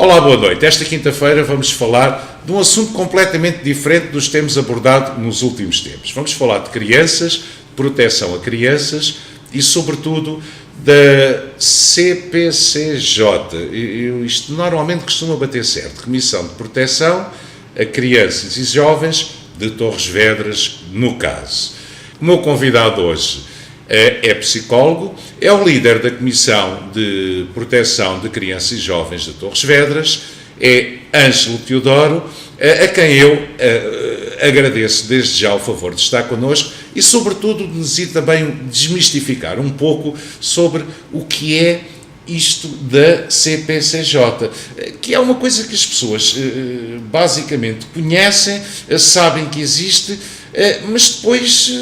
Olá, boa noite. Esta quinta-feira vamos falar de um assunto completamente diferente dos que temos abordado nos últimos tempos. Vamos falar de crianças, de proteção a crianças e, sobretudo, da CPCJ. Isto normalmente costuma bater certo. Comissão de Proteção a Crianças e Jovens de Torres Vedras, no caso. O meu convidado hoje é psicólogo, é o líder da Comissão de Proteção de Crianças e Jovens de Torres Vedras, é Ângelo Teodoro, a quem eu agradeço desde já o favor de estar connosco e, sobretudo, de nos ir também desmistificar um pouco sobre o que é isto da CPCJ, que é uma coisa que as pessoas basicamente conhecem, sabem que existe, mas depois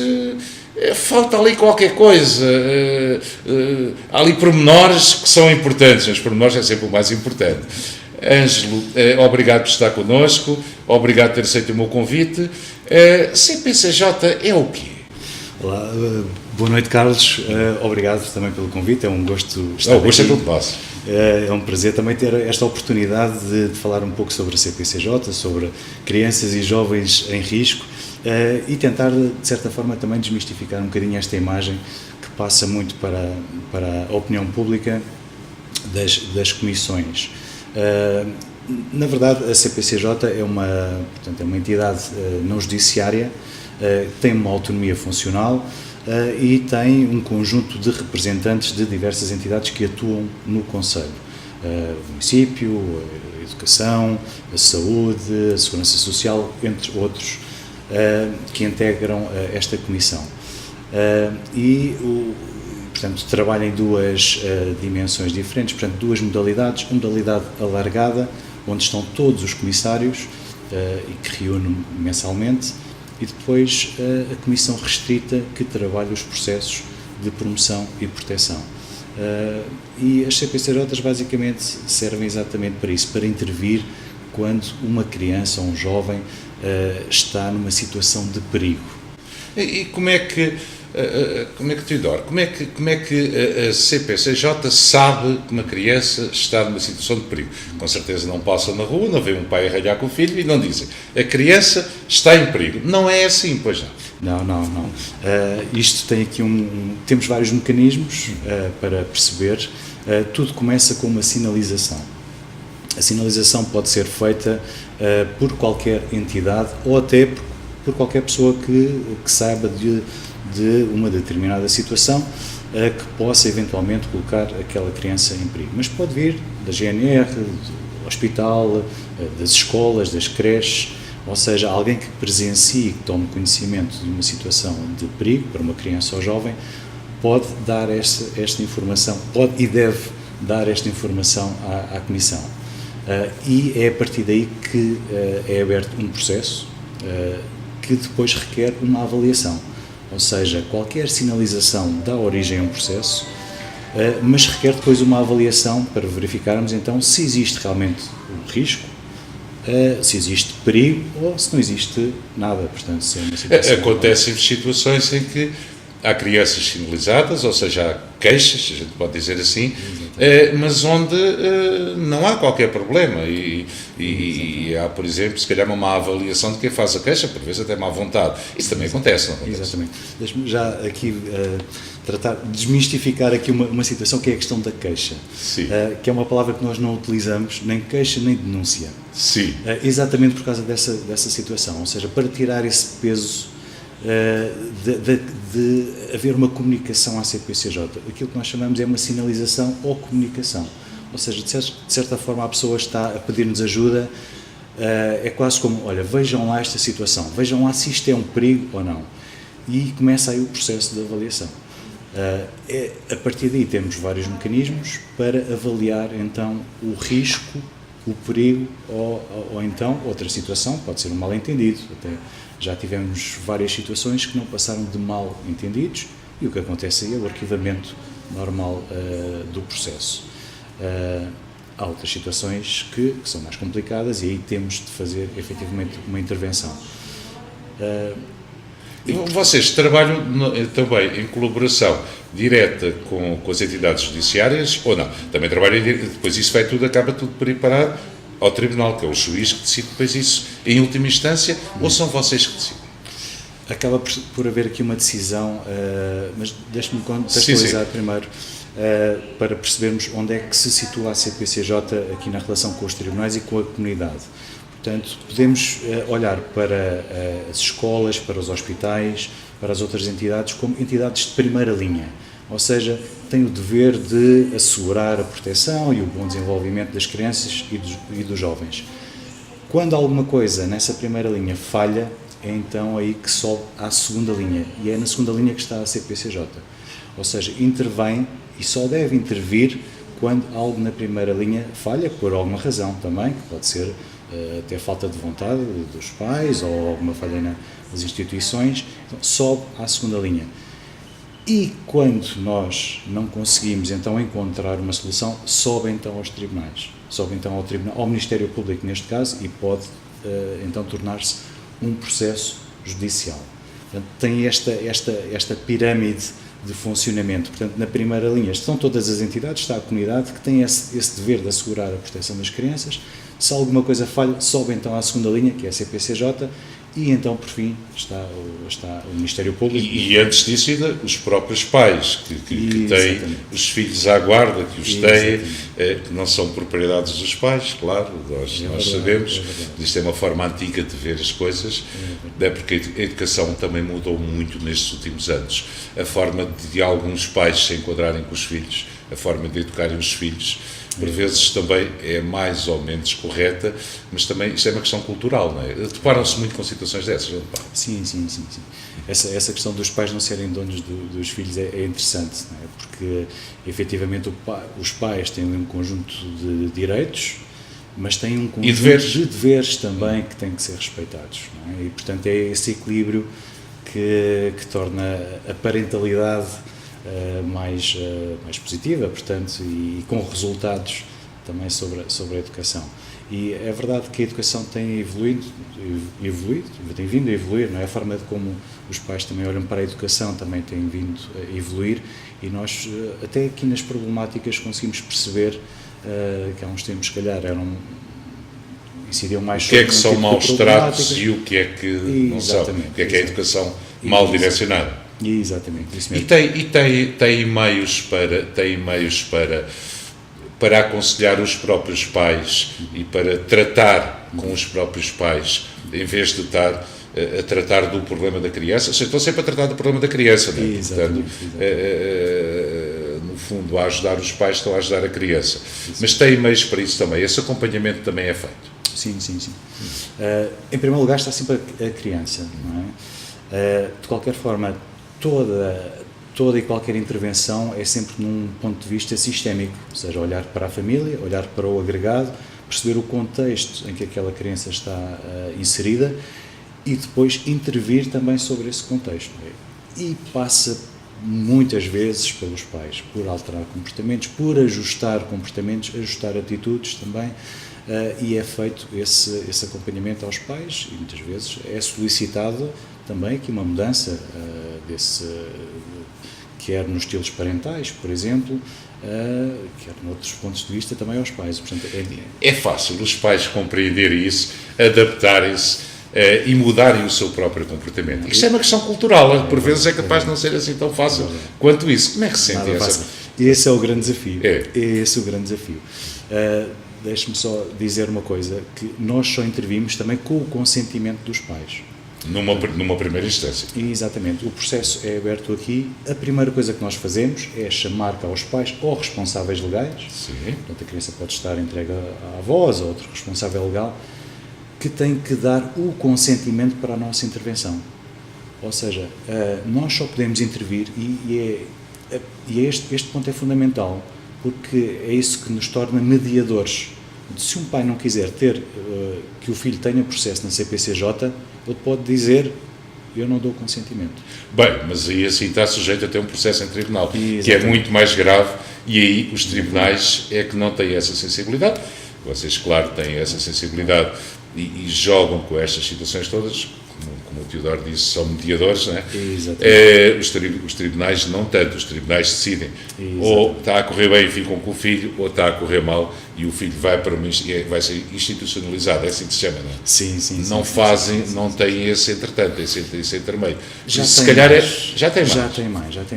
falta ali qualquer coisa, há ali pormenores que são importantes, os pormenores é sempre o mais importante. Ângelo, obrigado por estar connosco, obrigado por ter aceito o meu convite. CPCJ é o quê? Olá, boa noite, Carlos, obrigado também pelo convite, é um gosto estar aqui. O gosto é todo nosso. É um prazer também ter esta oportunidade de falar um pouco sobre a CPCJ, sobre crianças e jovens em risco, e tentar, de certa forma, também desmistificar um bocadinho esta imagem que passa muito para a opinião pública das comissões. Na verdade, a CPCJ é uma entidade não judiciária, tem uma autonomia funcional e tem um conjunto de representantes de diversas entidades que atuam no Conselho. O município, a educação, a saúde, a segurança social, entre outros, que integram esta comissão. Portanto, trabalha em duas dimensões diferentes, portanto, duas modalidades, uma modalidade alargada, onde estão todos os comissários e que reúne mensalmente, e depois a comissão restrita que trabalha os processos de promoção e proteção. E as CPCJs basicamente servem exatamente para isso, para intervir quando uma criança ou um jovem está numa situação de perigo. E como é que Teodoro, como é que a CPCJ sabe que uma criança está numa situação de perigo? Com certeza não passa na rua, não vê um pai arralhar com o filho e não dizem a criança está em perigo. Não é assim, pois não? Não. Isto tem aqui temos vários mecanismos para perceber. Tudo começa com uma sinalização. A sinalização pode ser feita por qualquer entidade ou até por qualquer pessoa que saiba de uma determinada situação que possa eventualmente colocar aquela criança em perigo. Mas pode vir da GNR, do hospital, das escolas, das creches, ou seja, alguém que presencie, que tome conhecimento de uma situação de perigo para uma criança ou jovem, pode dar esta informação, pode e deve dar esta informação à Comissão. E é a partir daí que é aberto um processo que depois requer uma avaliação. Ou seja, qualquer sinalização dá origem a um processo, mas requer depois uma avaliação para verificarmos então se existe realmente o risco, se existe perigo ou se não existe nada. Portanto, se é uma situação acontecem situações em que há crianças sinalizadas, ou seja, há queixas, a gente pode dizer assim, mas onde não há qualquer problema e há, por exemplo, se calhar uma má avaliação de quem faz a queixa, por vezes até má vontade. Isso também acontece, não acontece? Exatamente. Deixe-me já aqui desmistificar aqui uma situação que é a questão da queixa, que é uma palavra que nós não utilizamos, nem queixa nem denúncia. Sim. Exatamente por causa dessa situação, ou seja, para tirar esse peso de haver uma comunicação à CPCJ. Aquilo que nós chamamos é uma sinalização ou comunicação. Ou seja, de certa forma a pessoa está a pedir-nos ajuda, é quase como, olha, vejam lá esta situação, vejam lá se isto é um perigo ou não. E começa aí o processo de avaliação. A partir daí temos vários mecanismos para avaliar então o risco, o perigo ou então outra situação, pode ser um mal-entendido. Até já tivemos várias situações que não passaram de mal-entendidos e o que acontece aí é o arquivamento normal do processo. Há outras situações que são mais complicadas e aí temos de fazer efetivamente uma intervenção. Vocês trabalham também em colaboração direta com as entidades judiciárias ou não? Também trabalham, depois isso acaba tudo por ir parar ao tribunal, que é o juiz que decide depois isso em última instância, ou são vocês que decidem? Acaba por haver aqui uma decisão, mas deixe-me contextualizar primeiro, para percebermos onde é que se situa a CPCJ aqui na relação com os tribunais e com a comunidade. Portanto, podemos olhar para as escolas, para os hospitais, para as outras entidades como entidades de primeira linha, ou seja, têm o dever de assegurar a proteção e o bom desenvolvimento das crianças e dos jovens. Quando alguma coisa nessa primeira linha falha, é então aí que sobe à segunda linha, e é na segunda linha que está a CPCJ, ou seja, intervém e só deve intervir quando algo na primeira linha falha, por alguma razão também, que pode ser até falta de vontade dos pais ou alguma falha nas instituições, então sobe à segunda linha. E quando nós não conseguimos então encontrar uma solução, sobe então aos tribunais, sobe então ao Ministério Público neste caso, e pode então tornar-se um processo judicial. Portanto, tem esta pirâmide de funcionamento. Portanto, na primeira linha estão todas as entidades, está a comunidade que tem esse dever de assegurar a proteção das crianças. Se alguma coisa falha, sobe então à segunda linha, que é a CPCJ, e então, por fim, está o Ministério Público. E antes disso, ainda os próprios pais, que têm os filhos à guarda, que os têm, que não são propriedades dos pais, claro, nós sabemos. Isto é uma forma antiga de ver as coisas, porque a educação também mudou muito nestes últimos anos. A forma de alguns pais se enquadrarem com os filhos, a forma de educarem os filhos, por vezes também é mais ou menos correta, mas também isto é uma questão cultural, não é? Deparam-se muito com situações dessas, não deparam? Sim. Essa questão dos pais não serem donos dos filhos é interessante, não é? Porque efetivamente os pais têm um conjunto de direitos, mas têm um conjunto de deveres também que têm que ser respeitados, não é? E portanto é esse equilíbrio que torna a parentalidade mais positiva, portanto, e com resultados também sobre a educação. E é verdade que a educação tem tem vindo a evoluir, não é? A forma de como os pais também olham para a educação também tem vindo a evoluir, e nós, até aqui nas problemáticas, conseguimos perceber que há uns tempos, se calhar, incidiam mais sobre o que é que são maus tratos e o que é que não são, o que é a educação mal direcionada. Exatamente, isso mesmo. E tem meios para aconselhar os próprios pais e para tratar com os próprios pais, em vez de estar a tratar do problema da criança. Estão sempre a tratar do problema da criança, não é? Portanto, no fundo, a ajudar os pais, estão a ajudar a criança. Mas tem meios para isso também. Esse acompanhamento também é feito. Sim. Em primeiro lugar está sempre a criança, não é? De qualquer forma, toda e qualquer intervenção é sempre num ponto de vista sistémico, ou seja, olhar para a família, olhar para o agregado, perceber o contexto em que aquela criança está inserida e depois intervir também sobre esse contexto. E passa muitas vezes pelos pais, por alterar comportamentos, por ajustar comportamentos, ajustar atitudes também, e é feito esse acompanhamento aos pais, e muitas vezes é solicitado também aqui uma mudança quer nos estilos parentais, por exemplo, quer noutros pontos de vista também aos pais. Portanto, é fácil os pais compreenderem isso, adaptarem-se e mudarem o seu próprio comportamento. Isto é uma questão cultural, por vezes é capaz de não ser assim tão fácil quanto isso. Como é que se sente essa? Esse é o grande desafio. Esse é o grande desafio. Deixe-me só dizer uma coisa, que nós só intervimos também com o consentimento dos pais. Numa primeira instância. Exatamente. O processo é aberto aqui. A primeira coisa que nós fazemos é chamar cá os pais ou responsáveis legais. Sim. Portanto, a criança pode estar entregue à avós ou outro responsável legal, que tem que dar o consentimento para a nossa intervenção. Ou seja, nós só podemos intervir, e este ponto é fundamental, porque é isso que nos torna mediadores. Se um pai não quiser que o filho tenha processo na CPCJ, ele pode dizer: eu não dou consentimento. Bem, mas aí assim está sujeito a ter um processo em tribunal, que é muito mais grave, e aí os tribunais é que não têm essa sensibilidade. Vocês, claro, têm essa sensibilidade e jogam com estas situações todas, como como o Teodoro disse, são mediadores, não é? Os tribunais não tanto, os tribunais decidem. Exatamente. Ou está a correr bem e ficam com o filho, ou está a correr mal e o filho vai ser institucionalizado, é assim que se chama, não é? Sim. Não têm esse entretanto, esse intermeio. Já tem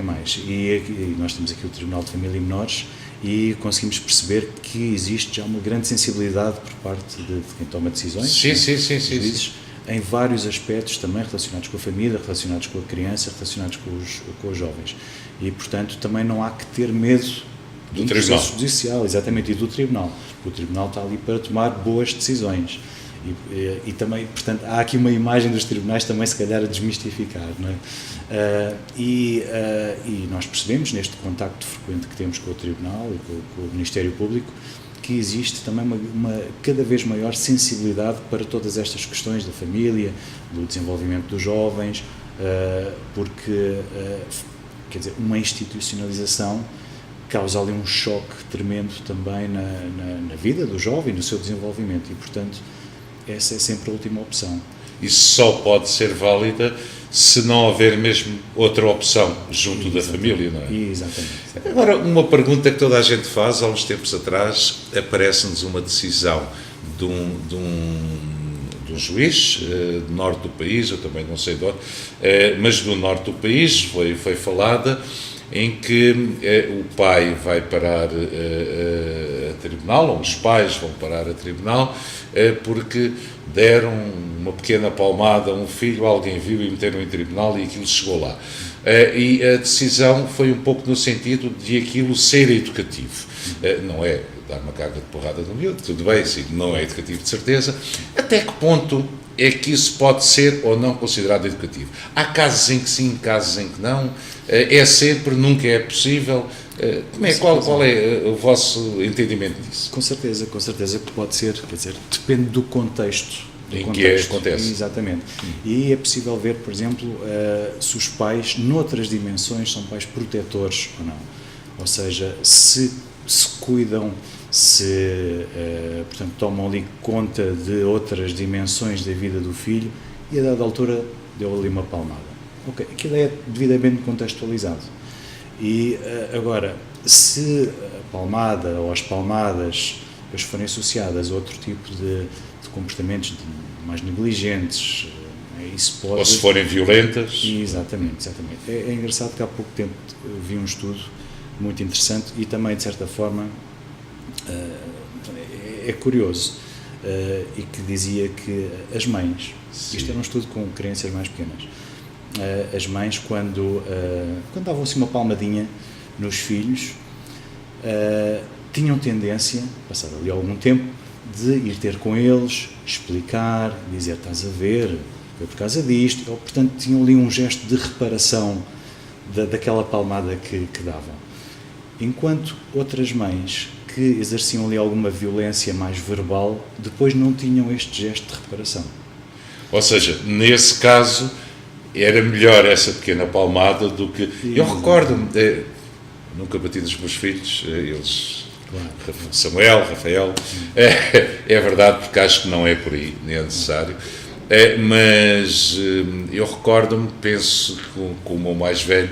mais. E nós temos aqui o Tribunal de Família e Menores e conseguimos perceber que existe já uma grande sensibilidade por parte de quem toma decisões. Sim. Em vários aspectos também relacionados com a família, relacionados com a criança, relacionados com os jovens. E, portanto, também não há que ter medo do processo judicial, exatamente, e do tribunal. O tribunal está ali para tomar boas decisões. E também, portanto, há aqui uma imagem dos tribunais também, se calhar, a desmistificar, não é? E nós percebemos, neste contacto frequente que temos com o tribunal e com o Ministério Público, que existe também uma cada vez maior sensibilidade para todas estas questões da família, do desenvolvimento dos jovens, porque, quer dizer, uma institucionalização causa ali um choque tremendo também na vida do jovem, no seu desenvolvimento, e, portanto, essa é sempre a última opção. Isso só pode ser válida se não houver mesmo outra opção junto da família, não é? Exatamente. Agora, uma pergunta que toda a gente faz, há uns tempos atrás, aparece-nos uma decisão de um juiz do norte do país, eu também não sei de onde, mas do norte do país, foi falada, em que o pai vai parar a tribunal, ou os pais vão parar a tribunal, porque deram uma pequena palmada a um filho, alguém viu e meteram em tribunal e aquilo chegou lá. E a decisão foi um pouco no sentido de aquilo ser educativo. Não é dar uma carga de porrada no miúdo, tudo bem, sim, não é educativo de certeza. Até que ponto é que isso pode ser ou não considerado educativo? Há casos em que sim, casos em que não. É sempre, nunca é possível. Qual é o vosso entendimento disso? Com certeza que pode ser, quer dizer, depende do contexto. Que acontece. Exatamente. E é possível ver, por exemplo, se os pais, noutras dimensões, são pais protetores ou não. Ou seja, se cuidam, portanto, tomam ali conta de outras dimensões da vida do filho e, a dada altura, deu ali uma palmada. Ok, aquilo é devidamente contextualizado. E agora, se a palmada ou as palmadas depois forem associadas a outro tipo de comportamentos mais negligentes, isso pode... Ou se forem violentas. Exatamente. É engraçado que há pouco tempo vi um estudo muito interessante e também, de certa forma, é curioso, e que dizia que as mães, isto era um estudo com crianças mais pequenas, as mães, quando davam assim uma palmadinha nos filhos, tinham tendência, passado ali algum tempo, de ir ter com eles, explicar, dizer, estás a ver, foi por causa disto, ou, portanto, tinham ali um gesto de reparação daquela palmada que davam. Enquanto outras mães que exerciam ali alguma violência mais verbal, depois não tinham este gesto de reparação. Ou seja, nesse caso, era melhor essa pequena palmada do que... Eu recordo-me, nunca bati nos meus filhos, eles... Claro. Samuel, Rafael, é verdade, porque acho que não é por aí, nem é necessário, mas eu recordo-me, penso com o meu mais velho,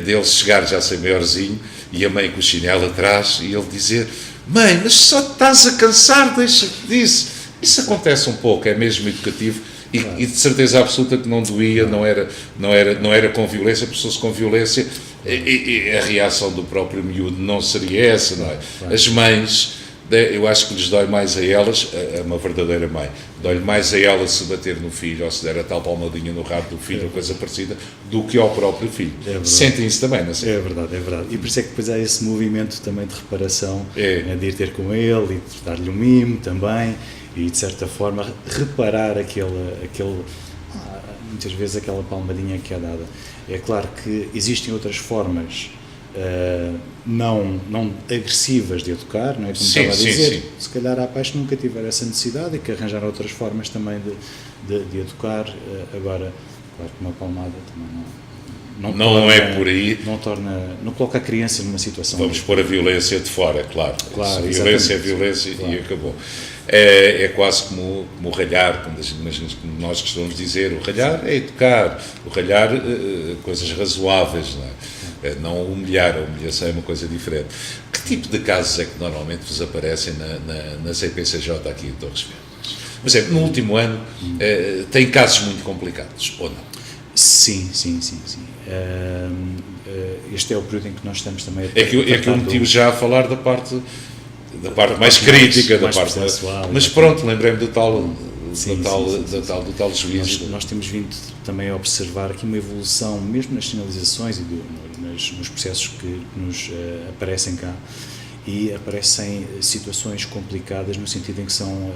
dele chegar já sem maiorzinho e a mãe com o chinelo atrás e ele dizer, mãe, mas só estás a cansar, deixa-te disso. Isso acontece um pouco, é mesmo educativo. E de certeza absoluta que não doía, não era com violência, pessoas com violência, e a reação do próprio miúdo não seria essa, não é? As mães, eu acho que lhes dói mais a elas, uma verdadeira mãe, dói mais a ela se bater no filho ou se der a tal palmadinha no rabo do filho ou coisa parecida, do que ao próprio filho. Sentem isso também, não sei? É verdade. E por isso é que depois há esse movimento também de reparação, de ir ter com ele e de dar-lhe um mimo também, e de certa forma reparar muitas vezes aquela palmadinha que é dada. É claro que existem outras formas não agressivas de educar, não é? Como estava a dizer, sim. Se calhar há pais que nunca tiveram essa necessidade e que arranjaram outras formas também de educar. Agora, claro que uma palmada também não é por aí. Não coloca a criança numa situação... Vamos pôr a violência de fora, claro. A violência é violência, claro. E acabou. É quase como o ralhar, como nós costumamos dizer, o ralhar é educar, o ralhar coisas razoáveis, não é? Não humilhar, a humilhação é uma coisa diferente. Que tipo de casos é que normalmente vos aparecem na CPCJ aqui em Torres Vedras? Por exemplo, no último ano tem casos muito complicados, ou não? Sim. Este é o período em que nós estamos também a É que eu meti já a falar da parte mais crítica, mais da parte processual, mas pronto, lembrei-me do tal juízo. Nós temos vindo também a observar aqui uma evolução, mesmo nas sinalizações e nos processos que nos aparecem cá, e aparecem situações complicadas no sentido em que são,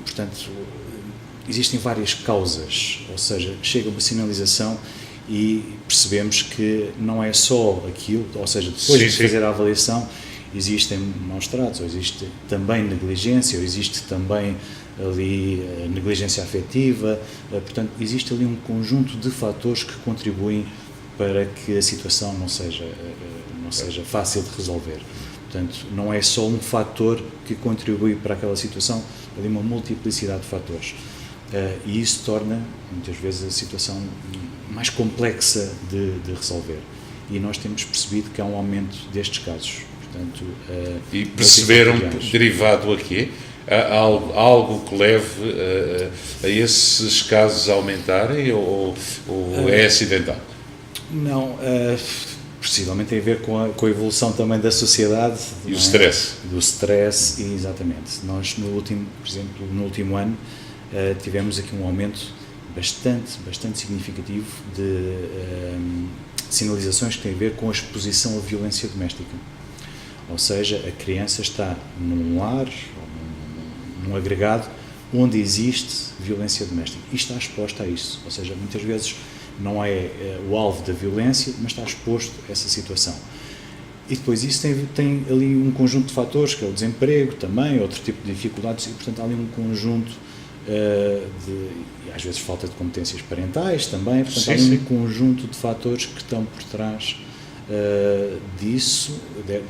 portanto, existem várias causas, ou seja, chega uma sinalização e percebemos que não é só aquilo, ou seja, depois de fazer a avaliação, existem maus-tratos, ou existe também negligência, ou existe também ali negligência afetiva, portanto, existe ali um conjunto de fatores que contribuem para que a situação não seja fácil de resolver. Portanto, não é só um fator que contribui para aquela situação, ali uma multiplicidade de fatores. E isso torna, muitas vezes, a situação mais complexa de resolver. E nós temos percebido que há um aumento destes casos. Portanto, e perceberam, derivado a quê? Há algo que leve a esses casos a aumentarem ou é acidental? Não, possivelmente tem a ver com a evolução também da sociedade. E o stress. Do stress, exatamente. Nós, por exemplo, no último ano, tivemos aqui um aumento bastante significativo de sinalizações que têm a ver com a exposição à violência doméstica. Ou seja, a criança está num lar, num agregado, onde existe violência doméstica e está exposta a isso. Ou seja, muitas vezes não é o alvo da violência, mas está exposto a essa situação. E depois isso tem ali um conjunto de fatores, que é o desemprego também, outro tipo de dificuldades, e portanto há ali um conjunto e às vezes falta de competências parentais também, portanto há ali um conjunto de fatores que estão por trás disso,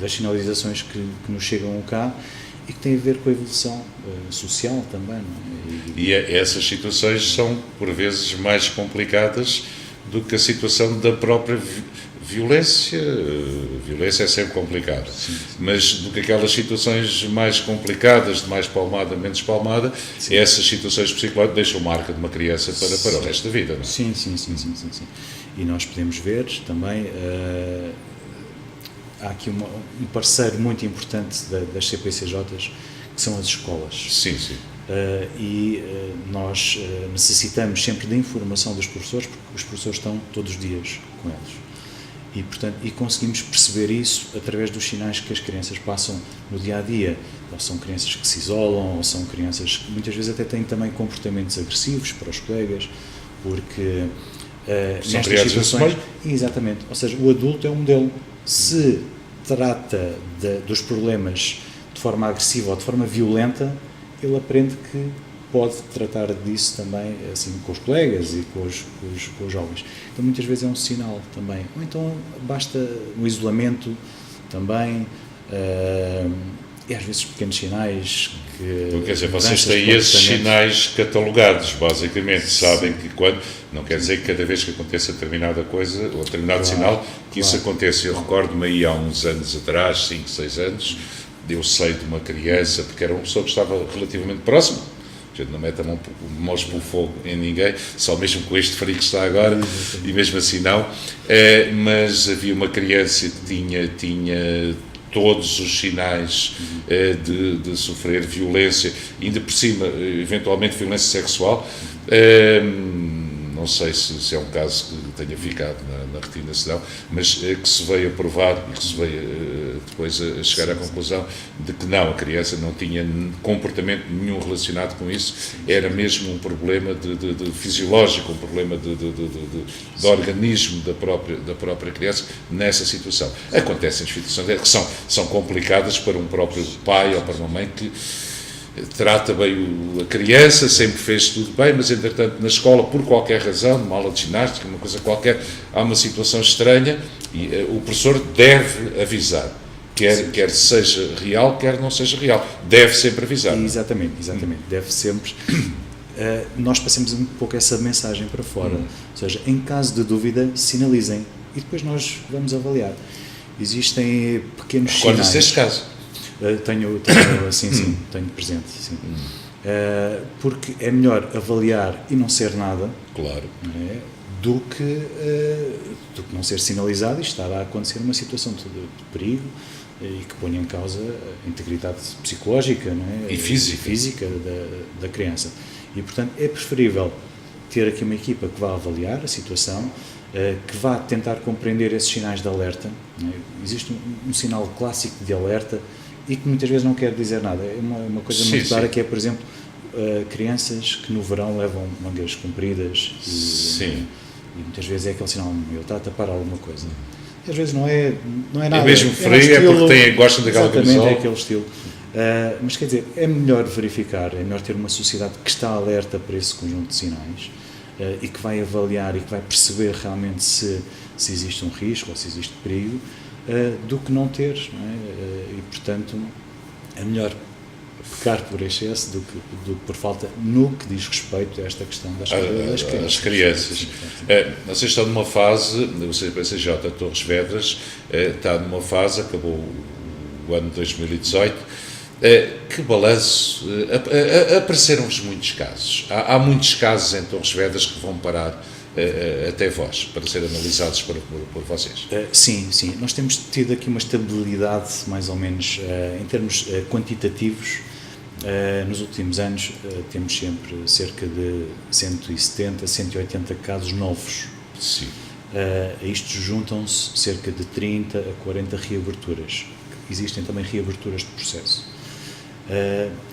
das sinalizações que nos chegam cá, e que tem a ver com a evolução social também. Não é? E essas situações são, por vezes, mais complicadas do que a situação da própria violência. Violência é sempre complicado, mas do que aquelas situações mais complicadas, de mais palmada, menos palmada, essas situações psicológicas deixam marca de uma criança para o resto da vida. Não é? Sim. E nós podemos ver também, há aqui um parceiro muito importante das CPCJs, que são as escolas. Sim. E nós necessitamos sempre da informação dos professores, porque os professores estão todos os dias com eles. E, portanto, conseguimos perceber isso através dos sinais que as crianças passam no dia-a-dia. Ou são crianças que se isolam, ou são crianças que muitas vezes até têm também comportamentos agressivos para os colegas, porque nestas situações... Exatamente. Ou seja, o adulto é um modelo. Se trata dos problemas de forma agressiva ou de forma violenta, ele aprende que pode tratar disso também assim com os colegas e com os jovens. Então muitas vezes é um sinal também. Ou então basta um isolamento também, e às vezes pequenos sinais que... Quer dizer, vocês têm esses sinais catalogados, basicamente, sabem que quando... Não quer dizer que cada vez que aconteça determinada coisa, ou determinado sinal, que isso aconteça. Eu recordo-me aí há uns anos atrás, 5, 6 anos, eu sei de uma criança, porque era uma pessoa que estava relativamente próxima, a gente não mete a mãos pelo fogo em ninguém, só mesmo com este frio que está agora, e mesmo assim não, mas havia uma criança que tinha todos os sinais de sofrer violência, ainda por cima, eventualmente violência sexual. Não sei se é um caso que tenha ficado na retina, se não, mas que se veio a provar e que se veio depois a chegar à conclusão de que não, a criança não tinha comportamento nenhum relacionado com isso, era mesmo um problema de fisiológico, um problema de organismo da própria criança nessa situação. Acontecem situações que são complicadas para um próprio pai ou para uma mãe que trata bem a criança, sempre fez tudo bem, mas entretanto na escola, por qualquer razão, numa aula de ginástica, uma coisa qualquer, há uma situação estranha e o professor deve avisar. quer seja real, quer não seja real. Deve sempre avisar. Exatamente. Deve sempre. Nós passamos um pouco essa mensagem para fora. Ou seja, em caso de dúvida, sinalizem e depois nós vamos avaliar. Existem pequenos sinais. Recorda-se deste caso? Tenho tenho presente, sim. Porque é melhor avaliar e não ser nada, claro, do que não ser sinalizado e estar a acontecer uma situação de perigo e que ponha em causa a integridade psicológica, não é? E física da criança. E, portanto, é preferível ter aqui uma equipa que vá avaliar a situação, que vá tentar compreender esses sinais de alerta. Não é? Existe um sinal clássico de alerta e que muitas vezes não quer dizer nada. É uma coisa muito clara, que é, por exemplo, crianças que no verão levam mangas compridas e muitas vezes é aquele sinal, ele está a tapar alguma coisa. Às vezes não é nada. É mesmo frio, é porque gostam daquela camisola. Exatamente, é aquele estilo. Mas quer dizer, é melhor verificar, é melhor ter uma sociedade que está alerta para esse conjunto de sinais e que vai avaliar e que vai perceber realmente se existe um risco ou se existe perigo, do que não ter, não é? E portanto é melhor pecar por excesso do que por falta no que diz respeito a esta questão das crianças. As crianças. Vocês estão numa fase, o CPCJ Torres Vedras está numa fase, acabou o ano de 2018, que balanço, apareceram-vos muitos casos, há muitos casos em Torres Vedras que vão parar até vós, para serem analisados por vocês. Sim, nós temos tido aqui uma estabilidade mais ou menos em termos quantitativos. Nos últimos anos temos sempre cerca de 170, 180 casos novos. Sim. A isto juntam-se cerca de 30 a 40 reaberturas. Existem também reaberturas de processo.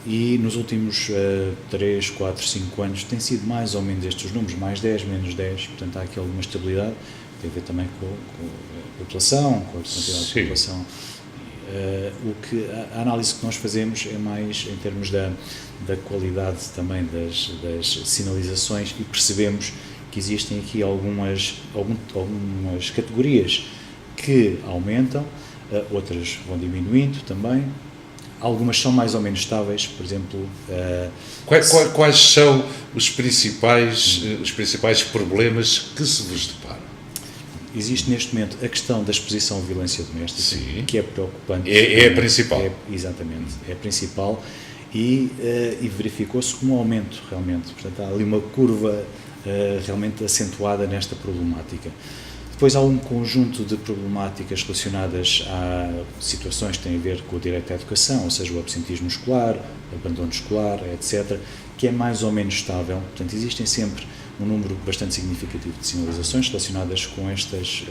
E nos últimos 3, 4, 5 anos tem sido mais ou menos estes números, mais 10, menos 10, portanto há aqui alguma estabilidade, tem a ver também com a população, com a quantidade de população. A análise que nós fazemos é mais em termos da qualidade também das sinalizações e percebemos que existem aqui algumas categorias que aumentam, outras vão diminuindo também. Algumas são mais ou menos estáveis, por exemplo... Quais são os principais problemas que se vos deparam? Existe neste momento a questão da exposição à violência doméstica, que é preocupante. É a principal. Exatamente, é a principal e verificou-se um aumento realmente. Portanto, há ali uma curva realmente acentuada nesta problemática. Depois há um conjunto de problemáticas relacionadas a situações que têm a ver com o direito à educação, ou seja, o absentismo escolar, o abandono escolar, etc., que é mais ou menos estável. Portanto, existem sempre um número bastante significativo de sinalizações relacionadas com estas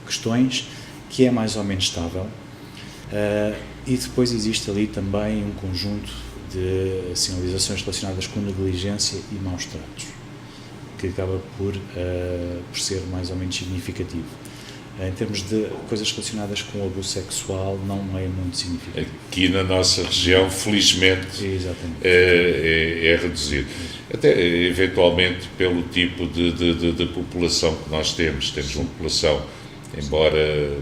questões, que é mais ou menos estável. E depois existe ali também um conjunto de sinalizações relacionadas com negligência e maus tratos, que acaba por ser mais ou menos significativo. Em termos de coisas relacionadas com o abuso sexual, não é muito significativo. Aqui na nossa região, felizmente, é reduzido. Até, eventualmente, pelo tipo de população que nós temos. Temos uma população, embora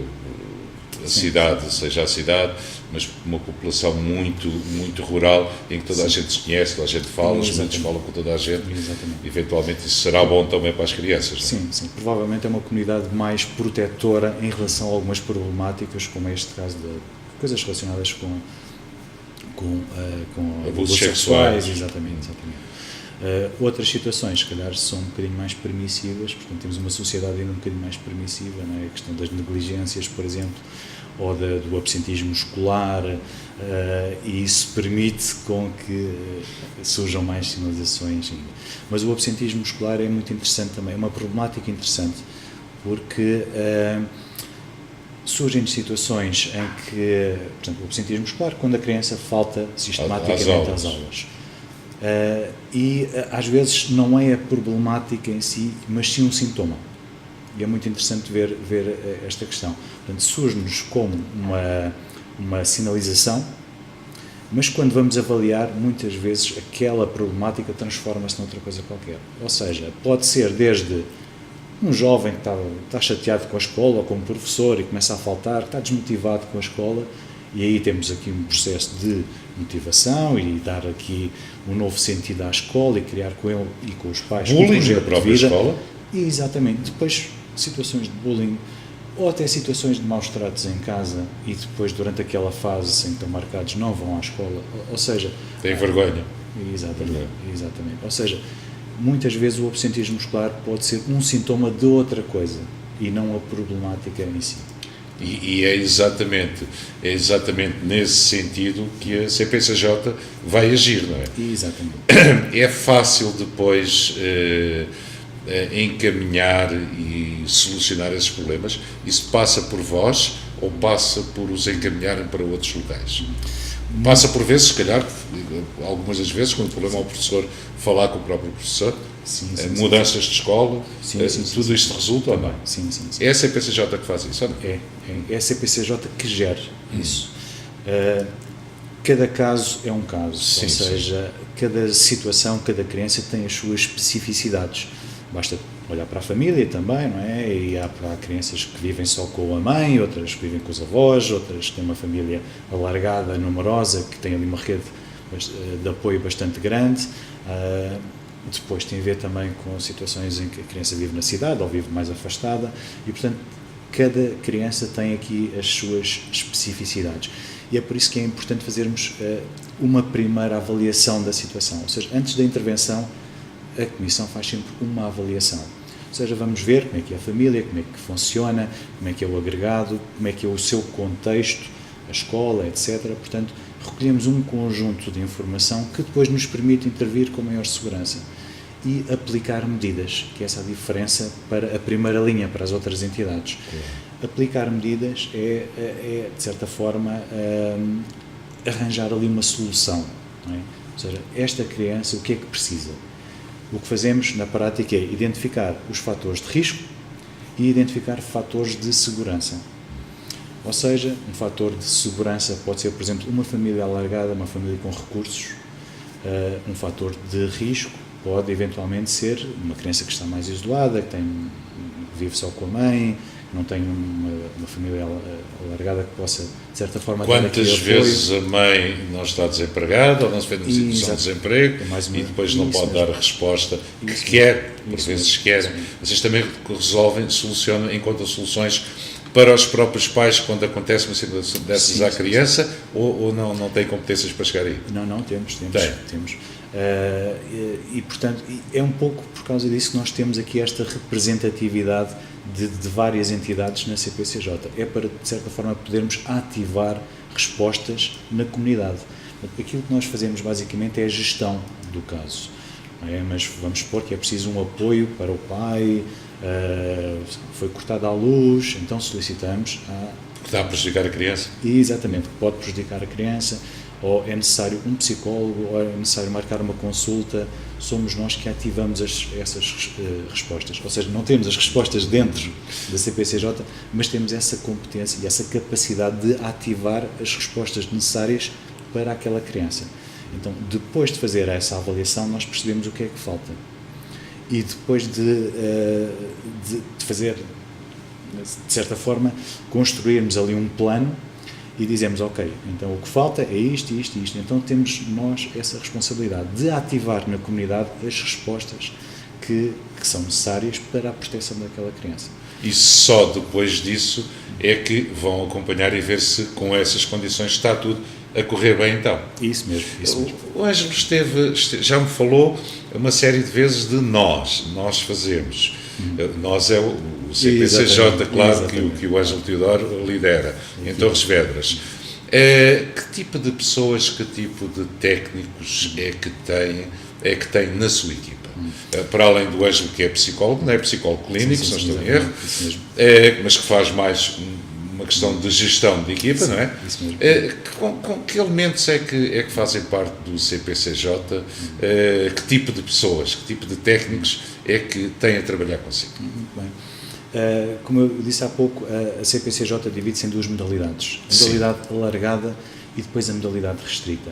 a cidade seja a cidade, mas uma população muito rural, em que toda a gente se conhece, toda a gente fala, os miúdos falam com toda a gente. Exatamente. Eventualmente isso será bom também para as crianças. Não é? Sim, provavelmente é uma comunidade mais protetora em relação a algumas problemáticas, como é este caso de coisas relacionadas com abusos sexuais. Exatamente. Outras situações, se calhar, são um bocadinho mais permissivas, portanto temos uma sociedade ainda um bocadinho mais permissiva, não é? A questão das negligências, por exemplo, ou do absentismo escolar, e isso permite com que surjam mais sinalizações ainda. Mas o absentismo escolar é muito interessante também, é uma problemática interessante, porque surgem situações em que, portanto, o absentismo escolar, quando a criança falta sistematicamente às aulas. E às vezes não é a problemática em si, mas sim um sintoma. E é muito interessante ver esta questão. Portanto, surge-nos como uma sinalização, mas quando vamos avaliar, muitas vezes aquela problemática transforma-se noutra coisa qualquer. Ou seja, pode ser desde um jovem que está chateado com a escola ou com o professor e começa a faltar, que está desmotivado com a escola, E aí temos aqui um processo de motivação e dar aqui um novo sentido à escola e criar com ele e com os pais um Bullying projeto na própria de vida. escola? E, exatamente. Depois, situações de bullying ou até situações de maus tratos em casa e depois, durante aquela fase em que estão marcados, não vão à escola. Ou seja... Tem vergonha. Exatamente. Ou seja, muitas vezes o absentismo escolar pode ser um sintoma de outra coisa e não a problemática em si. E é exatamente nesse sentido que a CPCJ vai agir, não é? Exatamente. É fácil depois encaminhar e solucionar esses problemas? Isso passa por vós ou passa por os encaminharem para outros locais? Passa por vezes, se calhar, algumas das vezes, quando o problema é o professor falar com o próprio professor, mudanças de escola, tudo isto resulta ou não? Sim. É a CPCJ que faz isso ou não? É a CPCJ que gera isso. Cada caso é um caso, ou seja, cada situação, cada criança tem as suas especificidades. Basta olhar para a família também, não é? E há crianças que vivem só com a mãe, outras que vivem com os avós, outras que têm uma família alargada, numerosa, que tem ali uma rede de apoio bastante grande. Depois tem a ver também com situações em que a criança vive na cidade ou vive mais afastada e, portanto, cada criança tem aqui as suas especificidades. E é por isso que é importante fazermos uma primeira avaliação da situação. Ou seja, antes da intervenção, a Comissão faz sempre uma avaliação. Ou seja, vamos ver como é que é a família, como é que funciona, como é que é o agregado, como é que é o seu contexto, a escola, etc. Portanto, recolhemos um conjunto de informação que depois nos permite intervir com maior segurança e aplicar medidas, que é essa a diferença para a primeira linha, para as outras entidades. Aplicar medidas é de certa forma, arranjar ali uma solução. Não é? Ou seja, esta criança, o que é que precisa? O que fazemos na prática é identificar os fatores de risco e identificar fatores de segurança. Ou seja, um fator de segurança pode ser, por exemplo, uma família alargada, uma família com recursos. Um fator de risco pode eventualmente ser uma criança que está mais isolada, que vive só com a mãe, não tem uma família alargada que possa, de certa forma, dar aqui Quantas vezes a mãe não está desempregada ou não se vê numa situação de desemprego e depois não pode dar a resposta que quer, por vezes quer. Vocês também solucionam, encontram soluções para os próprios pais quando acontece uma situação dessas à criança ou não têm competências para chegar aí? Não, temos. E, portanto, é um pouco por causa disso que nós temos aqui esta representatividade de várias entidades na CPCJ. É para, de certa forma, podermos ativar respostas na comunidade. Aquilo que nós fazemos, basicamente, é a gestão do caso. Mas vamos supor que é preciso um apoio para o pai, foi cortada a luz, então solicitamos... Que está a prejudicar a criança? Exatamente, que pode prejudicar a criança, ou é necessário um psicólogo, ou é necessário marcar uma consulta, somos nós que ativamos essas respostas. Ou seja, não temos as respostas dentro da CPCJ, mas temos essa competência e essa capacidade de ativar as respostas necessárias para aquela criança. Então, depois de fazer essa avaliação, nós percebemos o que é que falta. E depois de fazer, de certa forma, construirmos ali um plano e dizemos, ok, então o que falta é isto. Então temos nós essa responsabilidade de ativar na comunidade as respostas que são necessárias para a proteção daquela criança. E só depois disso é que vão acompanhar e ver se com essas condições está tudo a correr bem então. Isso mesmo. O Ângelo já me falou uma série de vezes de nós fazemos. Nós é o CPCJ, claro, que o Ângelo Teodoro lidera, em Torres Vedras. Que tipo de pessoas, que tipo de técnicos é que tem na sua equipa? Para além do Ângelo, que é psicólogo, não é psicólogo clínico, se não estou em erro, mas que faz mais uma questão de gestão de equipa, não é? Isso mesmo. Com que elementos é que fazem parte do CPCJ? Que tipo de pessoas, que tipo de técnicos é que têm a trabalhar consigo? Muito bem. Como eu disse há pouco, a CPCJ divide-se em duas modalidades. A modalidade alargada e depois a modalidade restrita.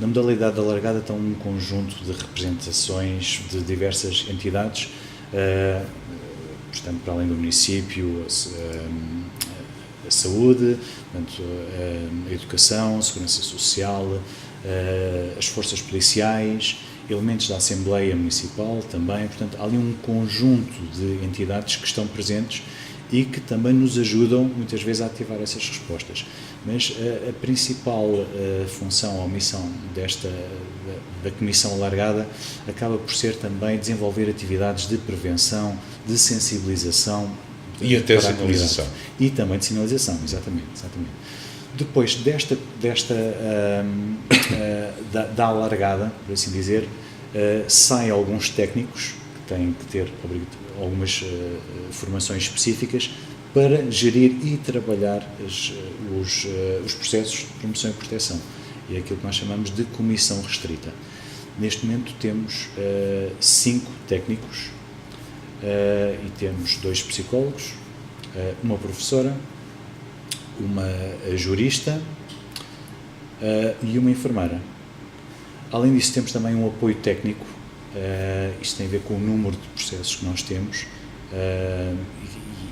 Na modalidade alargada estão um conjunto de representações de diversas entidades, portanto, para além do município, a saúde, portanto, a educação, a segurança social, as forças policiais, elementos da Assembleia Municipal também. Portanto, há ali um conjunto de entidades que estão presentes e que também nos ajudam muitas vezes a ativar essas respostas. Mas a principal função ou missão da Comissão Alargada acaba por ser também desenvolver atividades de prevenção, de sensibilização e até sinalização. E também de sinalização, exatamente. Depois da alargada, por assim dizer, saem alguns técnicos que têm que ter algumas formações específicas para gerir e trabalhar os processos de promoção e proteção. E é aquilo que nós chamamos de comissão restrita. Neste momento temos 5 técnicos e temos 2 psicólogos, uma professora, uma jurista e uma enfermeira. Além disso, temos também um apoio técnico. Isto tem a ver com o número de processos que nós temos.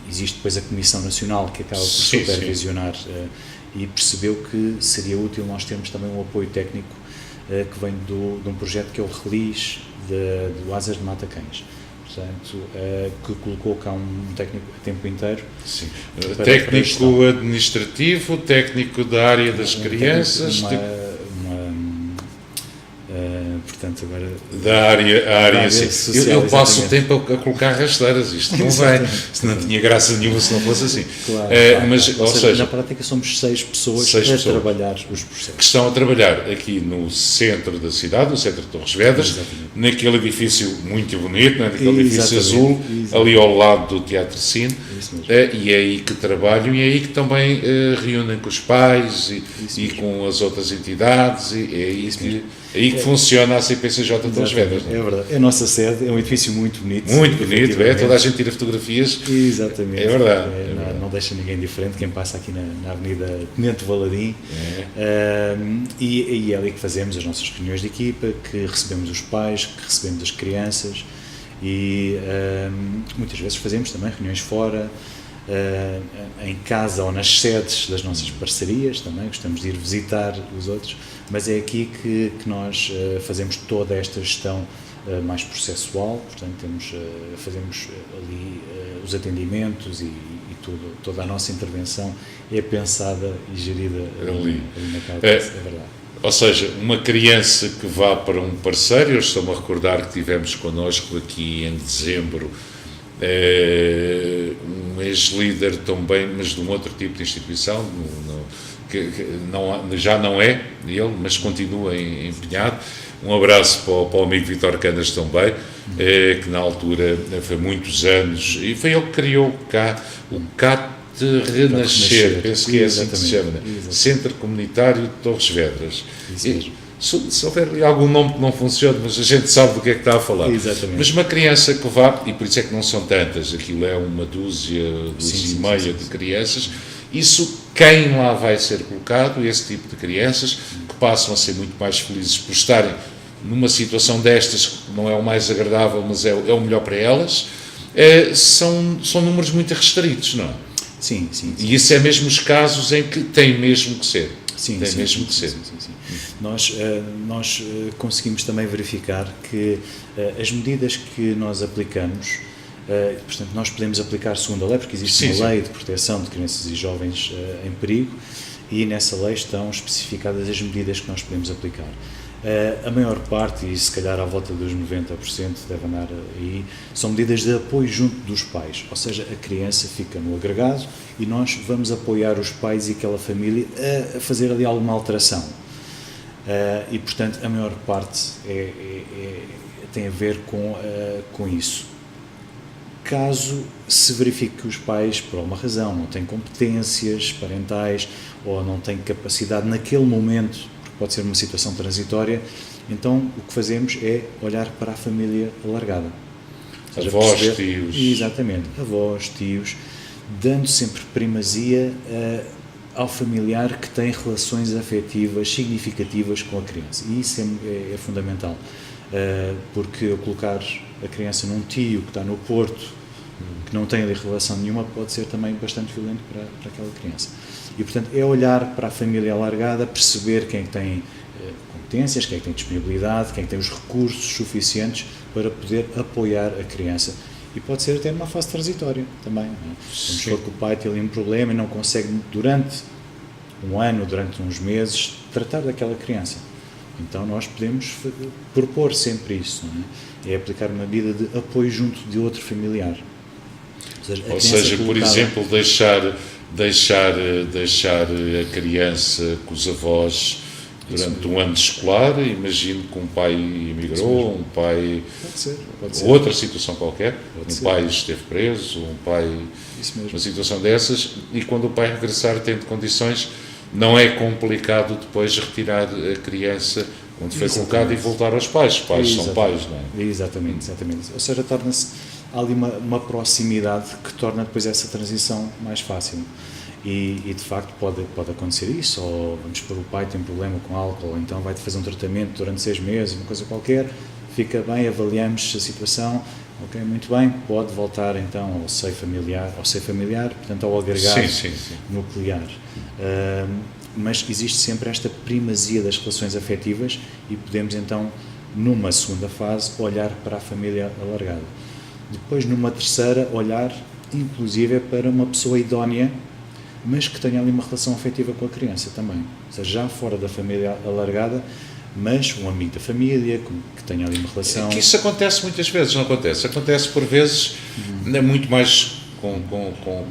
Existe depois a Comissão Nacional que acaba por supervisionar e percebeu que seria útil nós termos também um apoio técnico que vem de um projeto que é o Release do Asas de Mata-Cães. Portanto, que colocou cá um técnico a tempo inteiro. Sim. Técnico administrativo, técnico da área das crianças. Portanto, agora da área social, eu passo o tempo a colocar rasteiras, isto não vai, se não tinha graça nenhuma se não fosse assim. Claro, mas, ou seja, na prática somos 6 pessoas a trabalhar os processos. Que estão a trabalhar aqui no centro da cidade, no centro de Torres Vedras, naquele edifício muito bonito, naquele edifício azul, ali ao lado do Teatro Cine, e é aí que trabalham e é aí que também reúnem com os pais e com as outras entidades, e é aí que funciona a CPCJ de Torres Vedras. É verdade. É a nossa sede, é um edifício muito bonito. Muito bonito, toda a gente tira fotografias. Exatamente. É verdade. Não deixa ninguém diferente, quem passa aqui na Avenida Tenente Valadim. E é ali que fazemos as nossas reuniões de equipa, que recebemos os pais, que recebemos as crianças e muitas vezes fazemos também reuniões fora, em casa ou nas sedes das nossas parcerias também, gostamos de ir visitar os outros, mas é aqui que nós fazemos toda esta gestão mais processual, portanto fazemos ali os atendimentos e toda a nossa intervenção é pensada e gerida ali na casa, é verdade. Ou seja, uma criança que vá para um parceiro, eu estou-me a recordar que tivemos connosco aqui em dezembro um ex-líder também, mas de um outro tipo de instituição, que já não é ele, mas continua empenhado. Um abraço para o amigo Vítor Canas também, que na altura foi muitos anos, e foi ele que criou cá o CAT Renascer, penso que é assim que se chama, Centro Comunitário de Torres Vedras. Se houver algum nome que não funcione, mas a gente sabe do que é que está a falar. Exatamente. Mas uma criança que vá, e por isso é que não são tantas, aquilo é uma dúzia e meia de crianças, isso quem lá vai ser colocado, esse tipo de crianças, que passam a ser muito mais felizes por estarem numa situação destas, que não é o mais agradável, mas é o melhor para elas, são números muito restritos, não é? Sim. E isso é mesmo os casos em que tem mesmo que ser. Sim. Nós conseguimos também verificar que as medidas que nós aplicamos, portanto, nós podemos aplicar segundo a lei, porque existe uma lei de proteção de crianças e jovens em perigo, e nessa lei estão especificadas as medidas que nós podemos aplicar. A maior parte, e se calhar à volta dos 90% deve andar aí, são medidas de apoio junto dos pais, ou seja, a criança fica no agregado e nós vamos apoiar os pais e aquela família a fazer ali alguma alteração. E, portanto, a maior parte tem a ver com isso. Caso se verifique que os pais, por alguma razão, não têm competências parentais ou não têm capacidade naquele momento, pode ser uma situação transitória, então o que fazemos é olhar para a família alargada. Avós, tios. Exatamente, avós, tios, dando sempre primazia ao familiar que tem relações afetivas significativas com a criança. E isso é fundamental, porque eu colocar a criança num tio que está no Porto, que não tem ali relação nenhuma, pode ser também bastante violento para aquela criança. E, portanto, é olhar para a família alargada, perceber quem tem competências, quem tem disponibilidade, quem tem os recursos suficientes para poder apoiar a criança. E pode ser até numa fase transitória também. Vamos supor que o pai tem ali um problema e não consegue, durante um ano, durante uns meses, tratar daquela criança. Então nós podemos propor sempre isso, não é? É aplicar uma medida de apoio junto de outro familiar. Ou seja, por exemplo, deixar a criança com os avós durante um ano escolar. Imagino que um pai emigrou, um pai... Pode ser. Outra situação qualquer, pai esteve preso, um pai... Uma situação dessas, e quando o pai regressar tendo condições, não é complicado depois retirar a criança onde foi colocado e voltar aos pais. Os pais são pais, não é? Exatamente. Ou seja, torna-se ali uma proximidade que torna depois essa transição mais fácil. E de facto pode acontecer isso, ou vamos supor, o pai tem um problema com álcool, ou então vai fazer um tratamento durante 6 meses, uma coisa qualquer, fica bem, avaliamos a situação, ok, muito bem, pode voltar então ao seio familiar, portanto ao agregado nuclear. Mas existe sempre esta primazia das relações afetivas e podemos então, numa segunda fase, olhar para a família alargada. Depois, numa terceira, olhar inclusive para uma pessoa idónea, mas que tenha ali uma relação afetiva com a criança também. Ou seja, já fora da família alargada, mas um amigo da família, que tenha ali uma relação... Que isso acontece muitas vezes, não acontece? Acontece por vezes, muito mais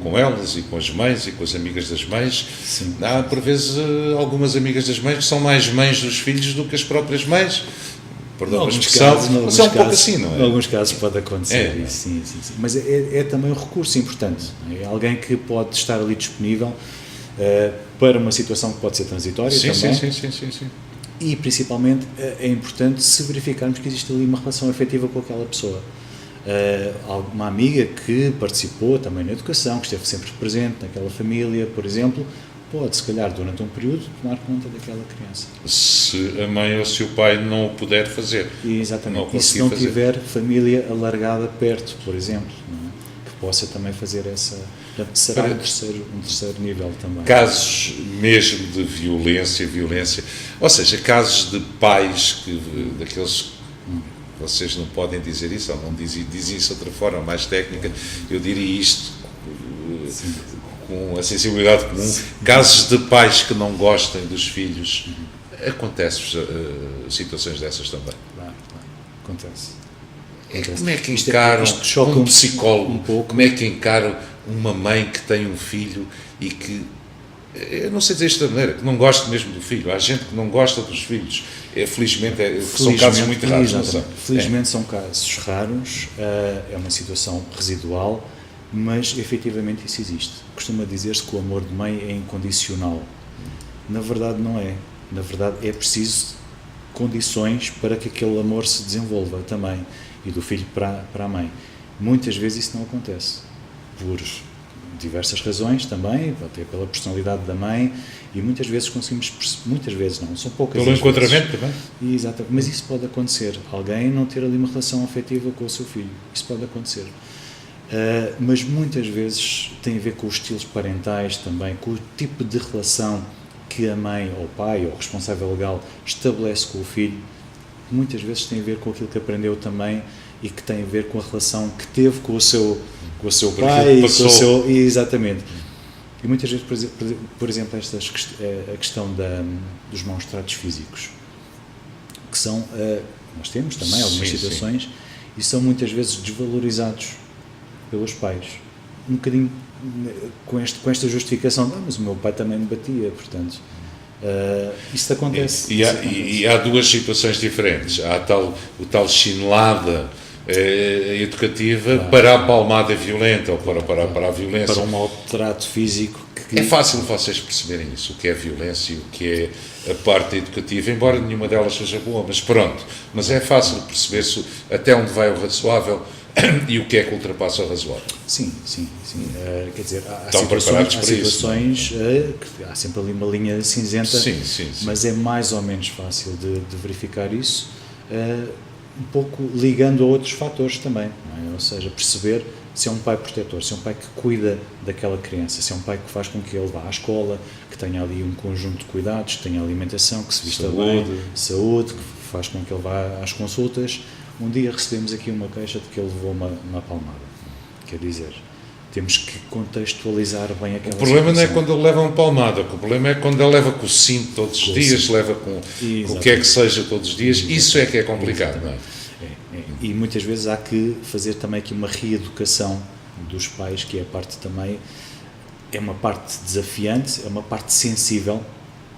com elas e com as mães e com as amigas das mães. Sim. Há por vezes algumas amigas das mães que são mais mães dos filhos do que as próprias mães. Perdão, mas é um pouco assim, não é? Em alguns casos pode acontecer isso, sim. Mas é também um recurso importante. É alguém que pode estar ali disponível para uma situação que pode ser transitória também. Sim. E, principalmente, é importante se verificarmos que existe ali uma relação afetiva com aquela pessoa. Uma amiga que participou também na educação, que esteve sempre presente naquela família, por exemplo, pode, se calhar, durante um período, tomar conta daquela criança. Se a mãe ou se o pai não o puder fazer. Exatamente. E se não tiver família alargada perto, por exemplo, não é? Que possa também fazer essa... Portanto, será um terceiro nível também. Casos mesmo de violência, ou seja, casos de pais, daqueles... Vocês não podem dizer isso, ou não dizem isso de outra forma, mais técnica, eu diria isto com a sensibilidade comum. Casos de pais que não gostem dos filhos, acontecem situações dessas também. Acontece. Como é que encaram um psicólogo, como é que encaram uma mãe que tem um filho e que, eu não sei dizer isto da maneira, que não gosta mesmo do filho? Há gente que não gosta dos filhos. Felizmente são casos muito raros. Felizmente são casos raros, é uma situação residual, mas efetivamente isso existe. Costuma dizer-se que o amor de mãe é incondicional. Na verdade não é. Na verdade é preciso condições para que aquele amor se desenvolva também, e do filho para a mãe. Muitas vezes isso não acontece, por diversas razões também, até pela personalidade da mãe, e muitas vezes conseguimos, são poucas vezes. Pelo enquadramento também. Exato, mas isso pode acontecer, alguém não ter ali uma relação afetiva com o seu filho, isso pode acontecer. Mas muitas vezes tem a ver com os estilos parentais também, com o tipo de relação que a mãe ou o pai ou o responsável legal estabelece com o filho, muitas vezes tem a ver com aquilo que aprendeu também e que tem a ver com a relação que teve com o seu pai, com o seu... Exatamente. E muitas vezes, por exemplo, a questão dos maus tratos físicos, que são, nós temos também algumas situações, e são muitas vezes desvalorizados pelos pais. Um bocadinho com esta justificação, mas o meu pai também me batia, portanto... isso acontece. E há duas situações diferentes. Há o tal chinelada educativa para a palmada violenta ou para a violência. Para um maltrato físico. É fácil vocês perceberem isso, o que é violência e o que é a parte educativa, embora nenhuma delas seja boa, mas pronto. Mas é fácil perceber-se até onde vai o razoável e o que é que ultrapassa o razoável. Sim. Quer dizer, há situações que há sempre ali uma linha cinzenta, sim. mas é mais ou menos fácil de verificar isso. um pouco ligando a outros fatores também, não é? Ou seja, perceber se é um pai protetor, se é um pai que cuida daquela criança, se é um pai que faz com que ele vá à escola, que tenha ali um conjunto de cuidados, que tenha alimentação, que se vista bem, saúde, que faz com que ele vá às consultas. Um dia recebemos aqui uma queixa de que ele levou uma palmada. Quer dizer, temos que contextualizar bem aquela situação. O problema não é quando ele leva uma palmada, o problema é quando ele leva com o cinto todos os dias, leva com o que é que seja todos os dias. Isso é que é complicado, não é? E muitas vezes há que fazer também aqui uma reeducação dos pais, que é a parte também, é uma parte desafiante, é uma parte sensível,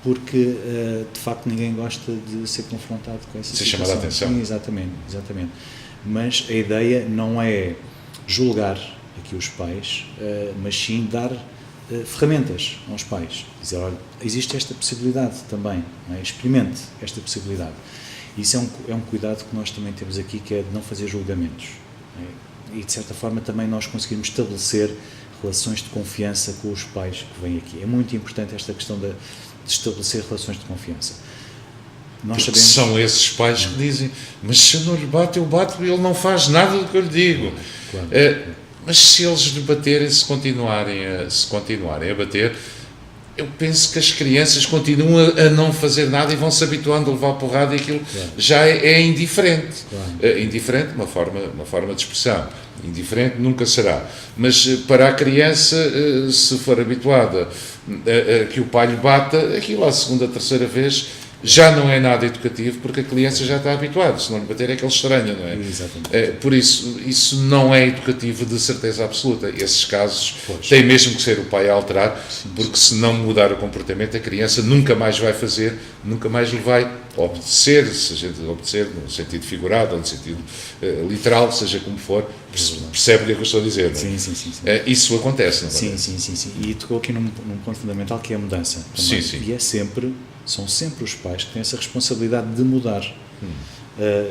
porque de facto ninguém gosta de ser confrontado com essa situação. Chamar a atenção. Sim, exatamente. Mas a ideia não é julgar aqui os pais, mas sim dar ferramentas aos pais. Dizer, olha, existe esta possibilidade também, não é? Experimente esta possibilidade. Isso é um cuidado que nós também temos aqui, que é de não fazer julgamentos. E, de certa forma, também nós conseguimos estabelecer relações de confiança com os pais que vêm aqui. É muito importante esta questão de estabelecer relações de confiança. Nós sabemos... São esses pais que dizem, mas se eu não lhe bato, eu bato e ele não faz nada do que eu lhe digo. Claro. Mas se eles lhe baterem, se continuarem a bater... Eu penso que as crianças continuam a não fazer nada e vão se habituando a levar porrada e aquilo já é indiferente. Indiferente, uma forma de expressão. Indiferente nunca será. Mas para a criança, se for habituada a que o pai lhe bata, aquilo à segunda, terceira vez já não é nada educativo, porque a criança já está habituada. Se não lhe bater é que ele estranha, não é? Exatamente. Por isso não é educativo de certeza absoluta. Esses casos têm mesmo que ser o pai a alterar, porque se não mudar o comportamento, a criança nunca mais vai fazer, nunca mais lhe vai obedecer, se a gente obedecer no sentido figurado ou no sentido literal, seja como for, percebe-lhe o que eu estou a dizer, não é? Sim. Isso acontece, não é? Sim. E tocou aqui num ponto fundamental, que é a mudança. Sim. E são sempre os pais que têm essa responsabilidade de mudar.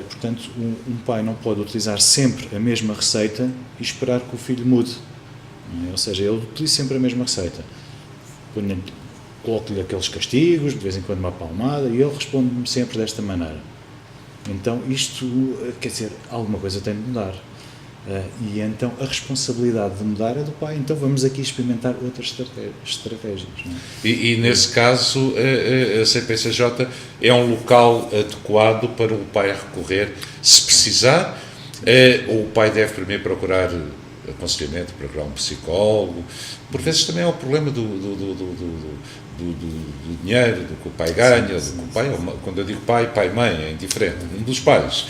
Portanto, um pai não pode utilizar sempre a mesma receita e esperar que o filho mude. Ou seja, ele utiliza sempre a mesma receita. Coloco-lhe aqueles castigos, de vez em quando uma palmada, e ele responde-me sempre desta maneira. Então, isto, quer dizer, alguma coisa tem de mudar. E então a responsabilidade de mudar é do pai. Então vamos aqui experimentar outras estratégias. Não é? E nesse caso a CPCJ é um local adequado para o pai recorrer, se precisar. O pai deve primeiro procurar aconselhamento, procurar um psicólogo. Por vezes também é o problema do dinheiro, do que o pai ganha, quando eu digo pai, mãe, é indiferente, um dos pais.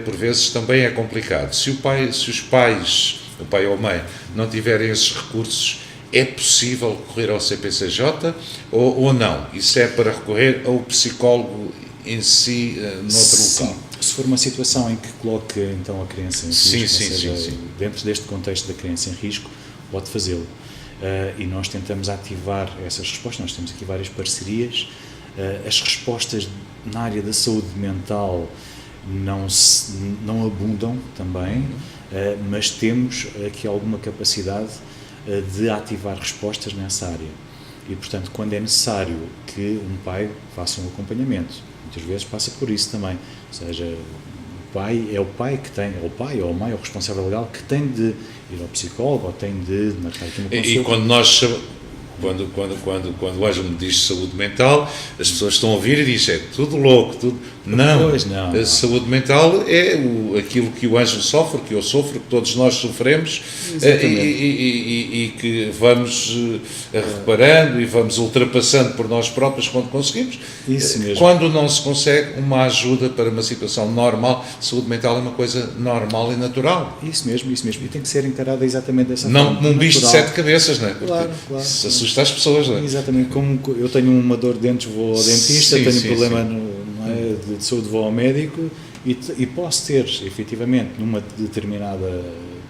Por vezes também é complicado. Se os pais, o pai ou a mãe, não tiverem esses recursos, é possível recorrer ao CPCJ ou não? Isso é para recorrer ao psicólogo em si, noutro local? Se for uma situação em que coloque então a criança em risco, sim. Dentro deste contexto da criança em risco, pode fazê-lo. E nós tentamos ativar essas respostas. Nós temos aqui várias parcerias. As respostas na área da saúde mental não abundam também, mas temos aqui alguma capacidade de ativar respostas nessa área. E, portanto, quando é necessário que um pai faça um acompanhamento, muitas vezes passa por isso também. Ou seja, o pai ou a mãe, o responsável legal, que tem de ir ao psicólogo ou tem de marcar aqui uma consulta. E quando o Ângelo me diz saúde mental, as pessoas estão a ouvir e dizem, é tudo louco, tudo... Não. A saúde mental é aquilo que o Ângelo sofre, que eu sofro, que todos nós sofremos, e que vamos reparando e vamos ultrapassando por nós próprios quando conseguimos. Isso mesmo. Quando não se consegue, uma ajuda para uma situação normal. Saúde mental é uma coisa normal e natural. Isso mesmo. E tem que ser encarada exatamente dessa forma. Não como um bicho de 7 natural. cabeças, não é? Claro. Isso assusta as pessoas, não é? Exatamente, como eu tenho uma dor de dentes, vou ao dentista, tenho um problema de saúde, vou ao médico e posso ter, efetivamente, num determinado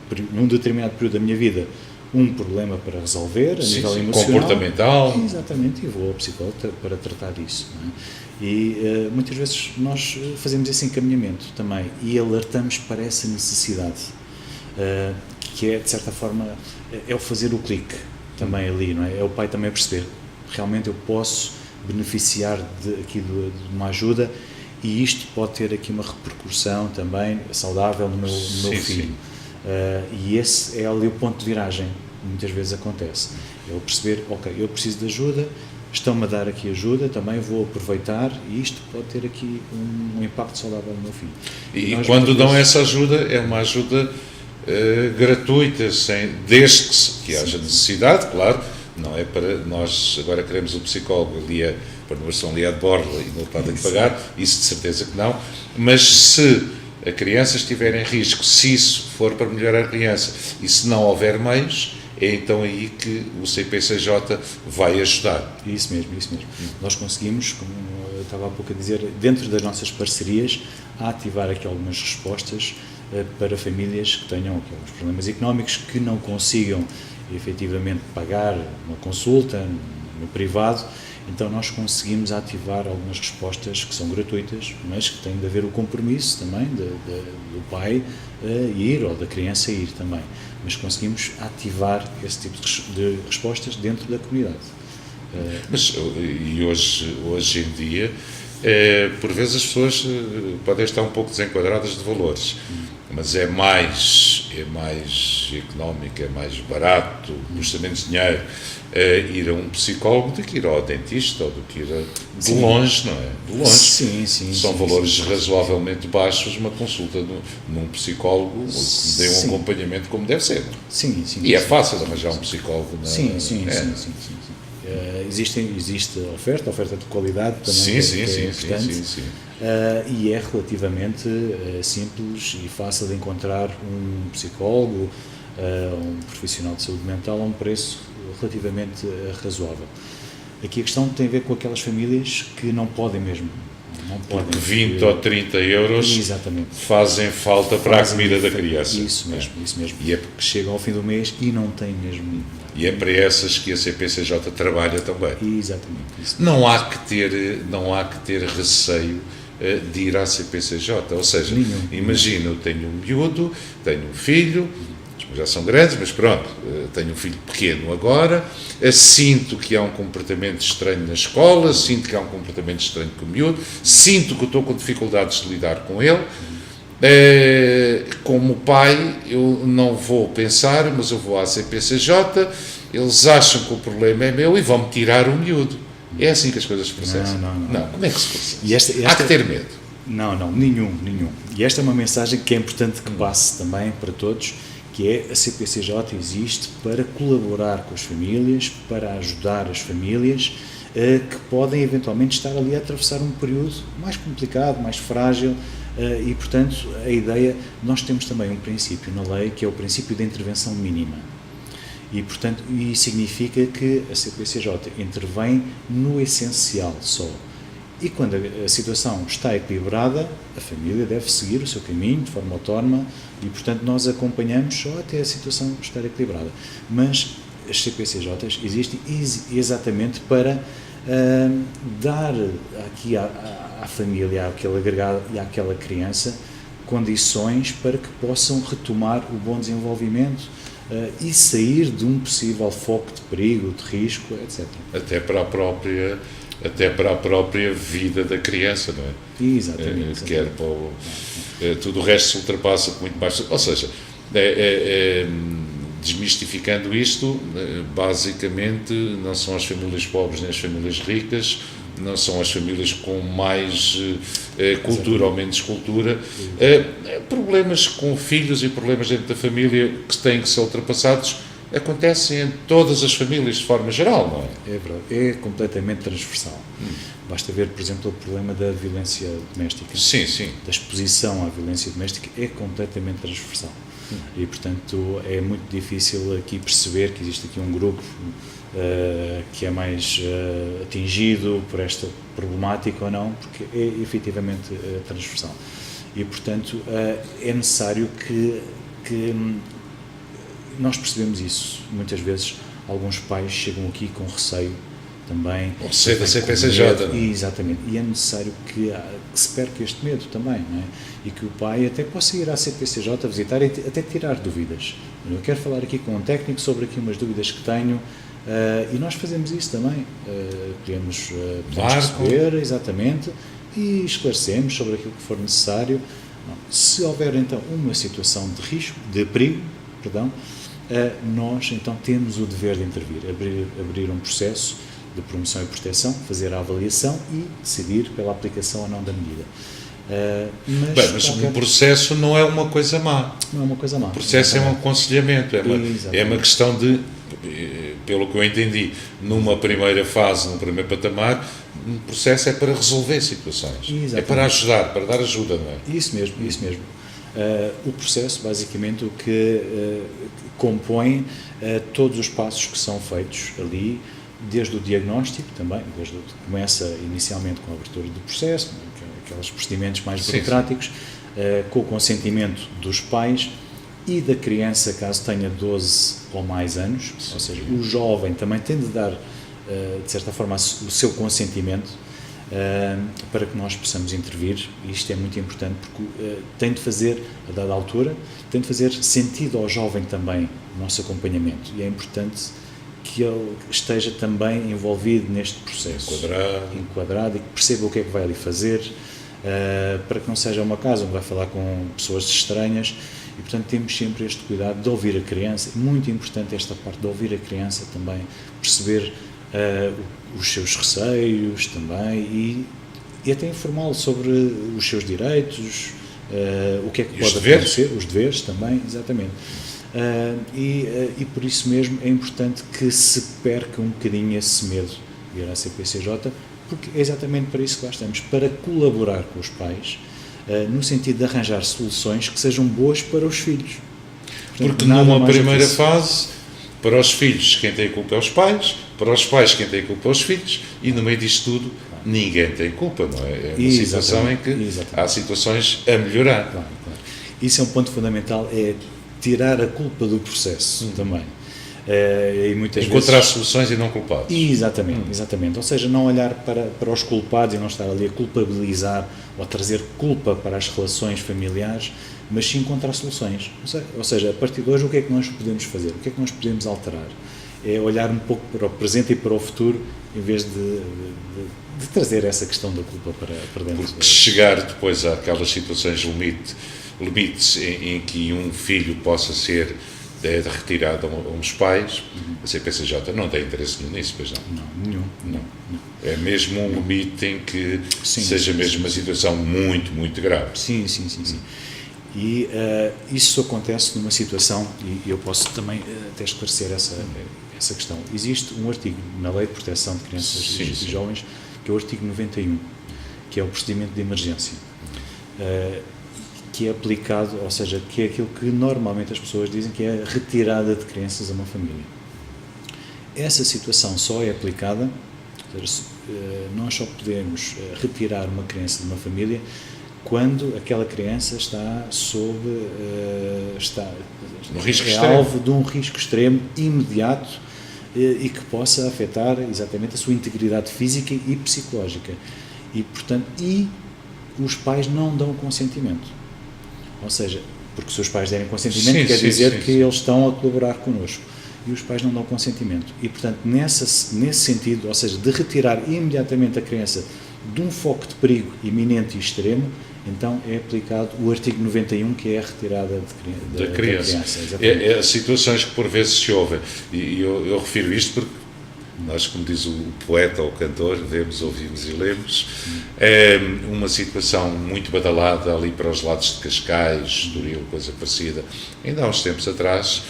período da minha vida, um problema para resolver, a nível emocional. Comportamental. Exatamente, e vou ao psicólogo para tratar isso. Não é? E muitas vezes nós fazemos esse encaminhamento também e alertamos para essa necessidade, que é, de certa forma, é o fazer o clique também ali, não é? É o pai também perceber, realmente eu posso beneficiar aqui de uma ajuda e isto pode ter aqui uma repercussão também saudável no meu filho. E esse é ali o ponto de viragem que muitas vezes acontece. É eu perceber, ok, eu preciso de ajuda, estão-me a dar aqui ajuda, também vou aproveitar, e isto pode ter aqui um impacto saudável no meu filho. E quando dão essa ajuda, é uma ajuda gratuita, desde que haja necessidade, claro. Não é para nós agora queremos um psicólogo ali para a Universidade de Borla e não podem pagar, isso de certeza que não, mas se a criança estiver em risco, se isso for para melhorar a criança e se não houver meios, é então aí que o CPCJ vai ajudar. Isso mesmo. Nós conseguimos, como eu estava há pouco a dizer, dentro das nossas parcerias, a ativar aqui algumas respostas para famílias que tenham alguns problemas económicos, que não consigam efetivamente pagar uma consulta no privado. Então nós conseguimos ativar algumas respostas que são gratuitas, mas que tem de haver o compromisso também do pai ir ou da criança ir também. Mas conseguimos ativar esse tipo de respostas dentro da comunidade. Mas e hoje em dia, por vezes as pessoas podem estar um pouco desenquadradas de valores, mas é mais económico, é mais barato, custa menos dinheiro ir a um psicólogo do que ir ao dentista ou do que ir de longe, não é? De longe. Sim. São valores razoavelmente baixos, uma consulta num psicólogo que me dê um acompanhamento como deve ser. Sim. E é fácil arranjar um psicólogo. Sim. Existe oferta de qualidade também, é importante. Sim. E é relativamente simples e fácil de encontrar um psicólogo, um profissional de saúde mental a um preço relativamente razoável. Aqui a questão tem a ver com aquelas famílias que não podem mesmo. Porque 20 ou 30 euros fazem falta para a comida da criança. Isso mesmo. E é porque chegam ao fim do mês e não têm mesmo. E é para essas que a CPCJ trabalha também. Exatamente. Não há que ter receio de ir à CPCJ. Ou seja, imagina, eu tenho um miúdo, tenho um filho, já são grandes, mas pronto, tenho um filho pequeno agora, sinto que há um comportamento estranho na escola, sinto que há um comportamento estranho com o miúdo, sinto que estou com dificuldades de lidar com ele. Como pai, eu não vou pensar, mas eu vou à CPCJ, eles acham que o problema é meu e vão-me tirar o miúdo. É assim que as coisas se processam. Não. Como é que se processa? Há que ter medo. Não, nenhum. E esta é uma mensagem que é importante que passe também para todos, que é a CPCJ existe para colaborar com as famílias, para ajudar as famílias que podem eventualmente estar ali a atravessar um período mais complicado, mais frágil, e portanto a ideia, nós temos também um princípio na lei que é o princípio de intervenção mínima. E, portanto, isso significa que a CPCJ intervém no essencial só. E quando a situação está equilibrada, a família deve seguir o seu caminho de forma autónoma e, portanto, nós acompanhamos só até a situação estar equilibrada. Mas as CPCJs existem exatamente para dar aqui à família, àquele agregado e àquela criança condições para que possam retomar o bom desenvolvimento e sair de um possível foco de perigo, de risco, etc. Até para a própria vida da criança, não é? Exatamente. Tudo o resto se ultrapassa com muito mais. Ou seja, desmistificando isto, basicamente não são as famílias pobres nem as famílias ricas, não são as famílias com mais cultura ou menos cultura. Problemas com filhos e problemas dentro da família que têm que ser ultrapassados acontecem em todas as famílias de forma geral, não é? É verdade, é completamente transversal. Basta ver, por exemplo, o problema da violência doméstica. Sim. Da exposição à violência doméstica é completamente transversal. E, portanto, é muito difícil aqui perceber que existe aqui um grupo que é mais atingido por esta problemática ou não, porque é efetivamente transversal. E, portanto, é necessário que nós percebemos isso. Muitas vezes, alguns pais chegam aqui com receio também. O receio da CPCJ. Exatamente. E é necessário que se perca este medo também, não é? E que o pai até possa ir à CPCJ visitar e até tirar dúvidas. Eu quero falar aqui com um técnico sobre aqui umas dúvidas que tenho. E nós fazemos isso também, podemos perceber, exatamente, e esclarecemos sobre aquilo que for necessário. Se houver então uma situação de risco, de perigo, nós então temos o dever de intervir, abrir um processo de promoção e proteção, fazer a avaliação e decidir pela aplicação ou não da medida. Mas o processo não é uma coisa má. Não é uma coisa má. O processo é um aconselhamento, é uma questão de, pelo que eu entendi, numa primeira fase, num primeiro patamar, o processo é para resolver situações. Exatamente. É para ajudar, para dar ajuda, não é? Isso mesmo. O processo, basicamente, o que compõe todos os passos que são feitos ali, desde o diagnóstico também, desde o que começa inicialmente com a abertura do processo, aqueles procedimentos mais burocráticos, com o consentimento dos pais e da criança, caso tenha 12 ou mais anos, ou seja, o jovem também tem de dar, de certa forma, o seu consentimento para que nós possamos intervir, e isto é muito importante porque tem de fazer, a dada altura, tem de fazer sentido ao jovem também o nosso acompanhamento, e é importante que ele esteja também envolvido neste processo, enquadrado e que perceba o que é que vai ali fazer, para que não seja uma casa onde vai falar com pessoas estranhas, e portanto temos sempre este cuidado de ouvir a criança. Muito importante esta parte de ouvir a criança também, perceber os seus receios também e até informá-lo sobre os seus direitos, o que é que pode acontecer, os deveres também, exatamente. E por isso mesmo é importante que se perca um bocadinho esse medo de ir à CPCJ, porque é exatamente para isso que lá estamos, para colaborar com os pais, no sentido de arranjar soluções que sejam boas para os filhos. Portanto, porque numa primeira fase, para os filhos quem tem culpa é os pais, para os pais quem tem culpa é os filhos, e no meio disto tudo ninguém tem culpa, não é? É uma situação em que há situações a melhorar. Claro. Isso é um ponto fundamental, é tirar a culpa do processo também. E muitas encontrar vezes, soluções e não culpados. Exatamente. Ou seja, não olhar para os culpados e não estar ali a culpabilizar ou a trazer culpa para as relações familiares, mas sim encontrar soluções. Ou seja, a partir de hoje, o que é que nós podemos fazer? O que é que nós podemos alterar? É olhar um pouco para o presente e para o futuro, em vez de trazer essa questão da culpa para dentro. Porque chegar depois àquelas situações limites em que um filho possa ser retirado a uns pais, a CPCJ não tem interesse nenhum nisso, pois não? Não. É mesmo um limite em que seja mesmo uma situação muito, muito grave. Sim. E isso acontece numa situação, e eu posso também até esclarecer essa questão. Existe um artigo na Lei de Proteção de Crianças e Jovens, que é o artigo 91, que é o procedimento de emergência, que é aplicado, ou seja, que é aquilo que normalmente as pessoas dizem que é a retirada de crianças a uma família. Essa situação só é aplicada, ou seja, nós só podemos retirar uma criança de uma família quando aquela criança está no risco alvo de um risco extremo, imediato, e que possa afetar exatamente a sua integridade física e psicológica. E, portanto, os pais não dão consentimento. Ou seja, porque se os pais derem consentimento, quer dizer que eles estão a colaborar connosco. E os pais não dão consentimento. E, portanto, nesse sentido, ou seja, de retirar imediatamente a criança de um foco de perigo iminente e extremo, então é aplicado o artigo 91, que é a retirada da criança. É situações que por vezes se ouvem, e eu refiro isto porque nós, como diz o poeta ou o cantor, vemos, ouvimos e lemos, é uma situação muito badalada ali para os lados de Cascais, Estoril, coisa parecida, ainda há uns tempos atrás,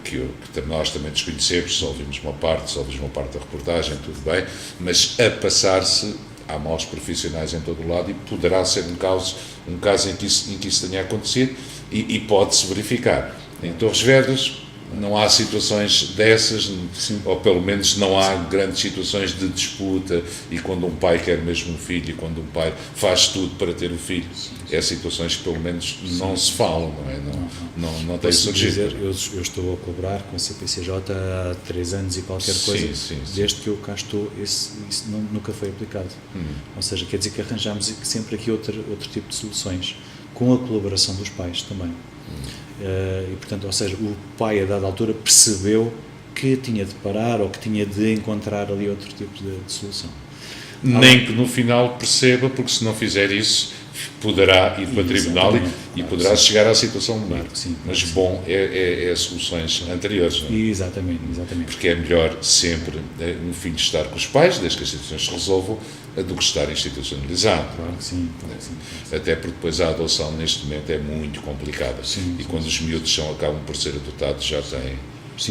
que nós também desconhecemos, só ouvimos uma parte da reportagem, tudo bem, mas a passar-se, há maus profissionais em todo o lado e poderá ser um caso em que isso tenha acontecido e pode-se verificar. Em Torres Vedras não há situações dessas, ou pelo menos não há grandes situações de disputa, e quando um pai quer mesmo um filho, e quando um pai faz tudo para ter o filho, é situações que pelo menos não se falam, não é? Não tem surgido. Eu estou a colaborar com a CPCJ há 3 anos e qualquer coisa, desde que eu cá estou, isso nunca foi aplicado. Ou seja, quer dizer que arranjamos sempre aqui outro tipo de soluções, com a colaboração dos pais também. E portanto, ou seja, o pai a dada altura percebeu que tinha de parar ou que tinha de encontrar ali outro tipo de solução. nem que no final perceba, porque se não fizer isso, poderá ir para o tribunal e poderá chegar à situação de morte. Mas bom é soluções anteriores, não é? Exatamente. Porque é melhor sempre um filho estar com os pais, desde que as situações se resolvam, do que estar institucionalizado. Claro que sim. Até porque depois a adoção neste momento é muito complicada. E quando os miúdos acabam por ser adotados já têm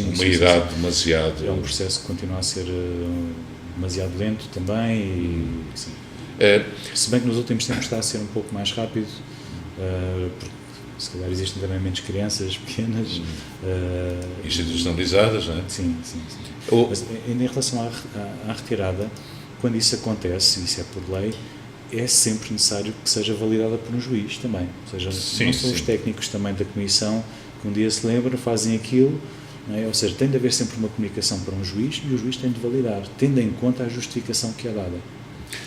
uma idade demasiado... É um processo que continua a ser demasiado lento também e, sim. Se bem que nos últimos tempos está a ser um pouco mais rápido, porque se calhar existem também menos crianças pequenas. Institucionalizadas, não é? Sim. Mas ainda em relação à retirada, quando isso acontece, isso é por lei, é sempre necessário que seja validada por um juiz também. Ou seja, não são os técnicos também da comissão que um dia se lembram, fazem aquilo, não é? Ou seja, tem de haver sempre uma comunicação para um juiz e o juiz tem de validar, tendo em conta a justificação que é dada.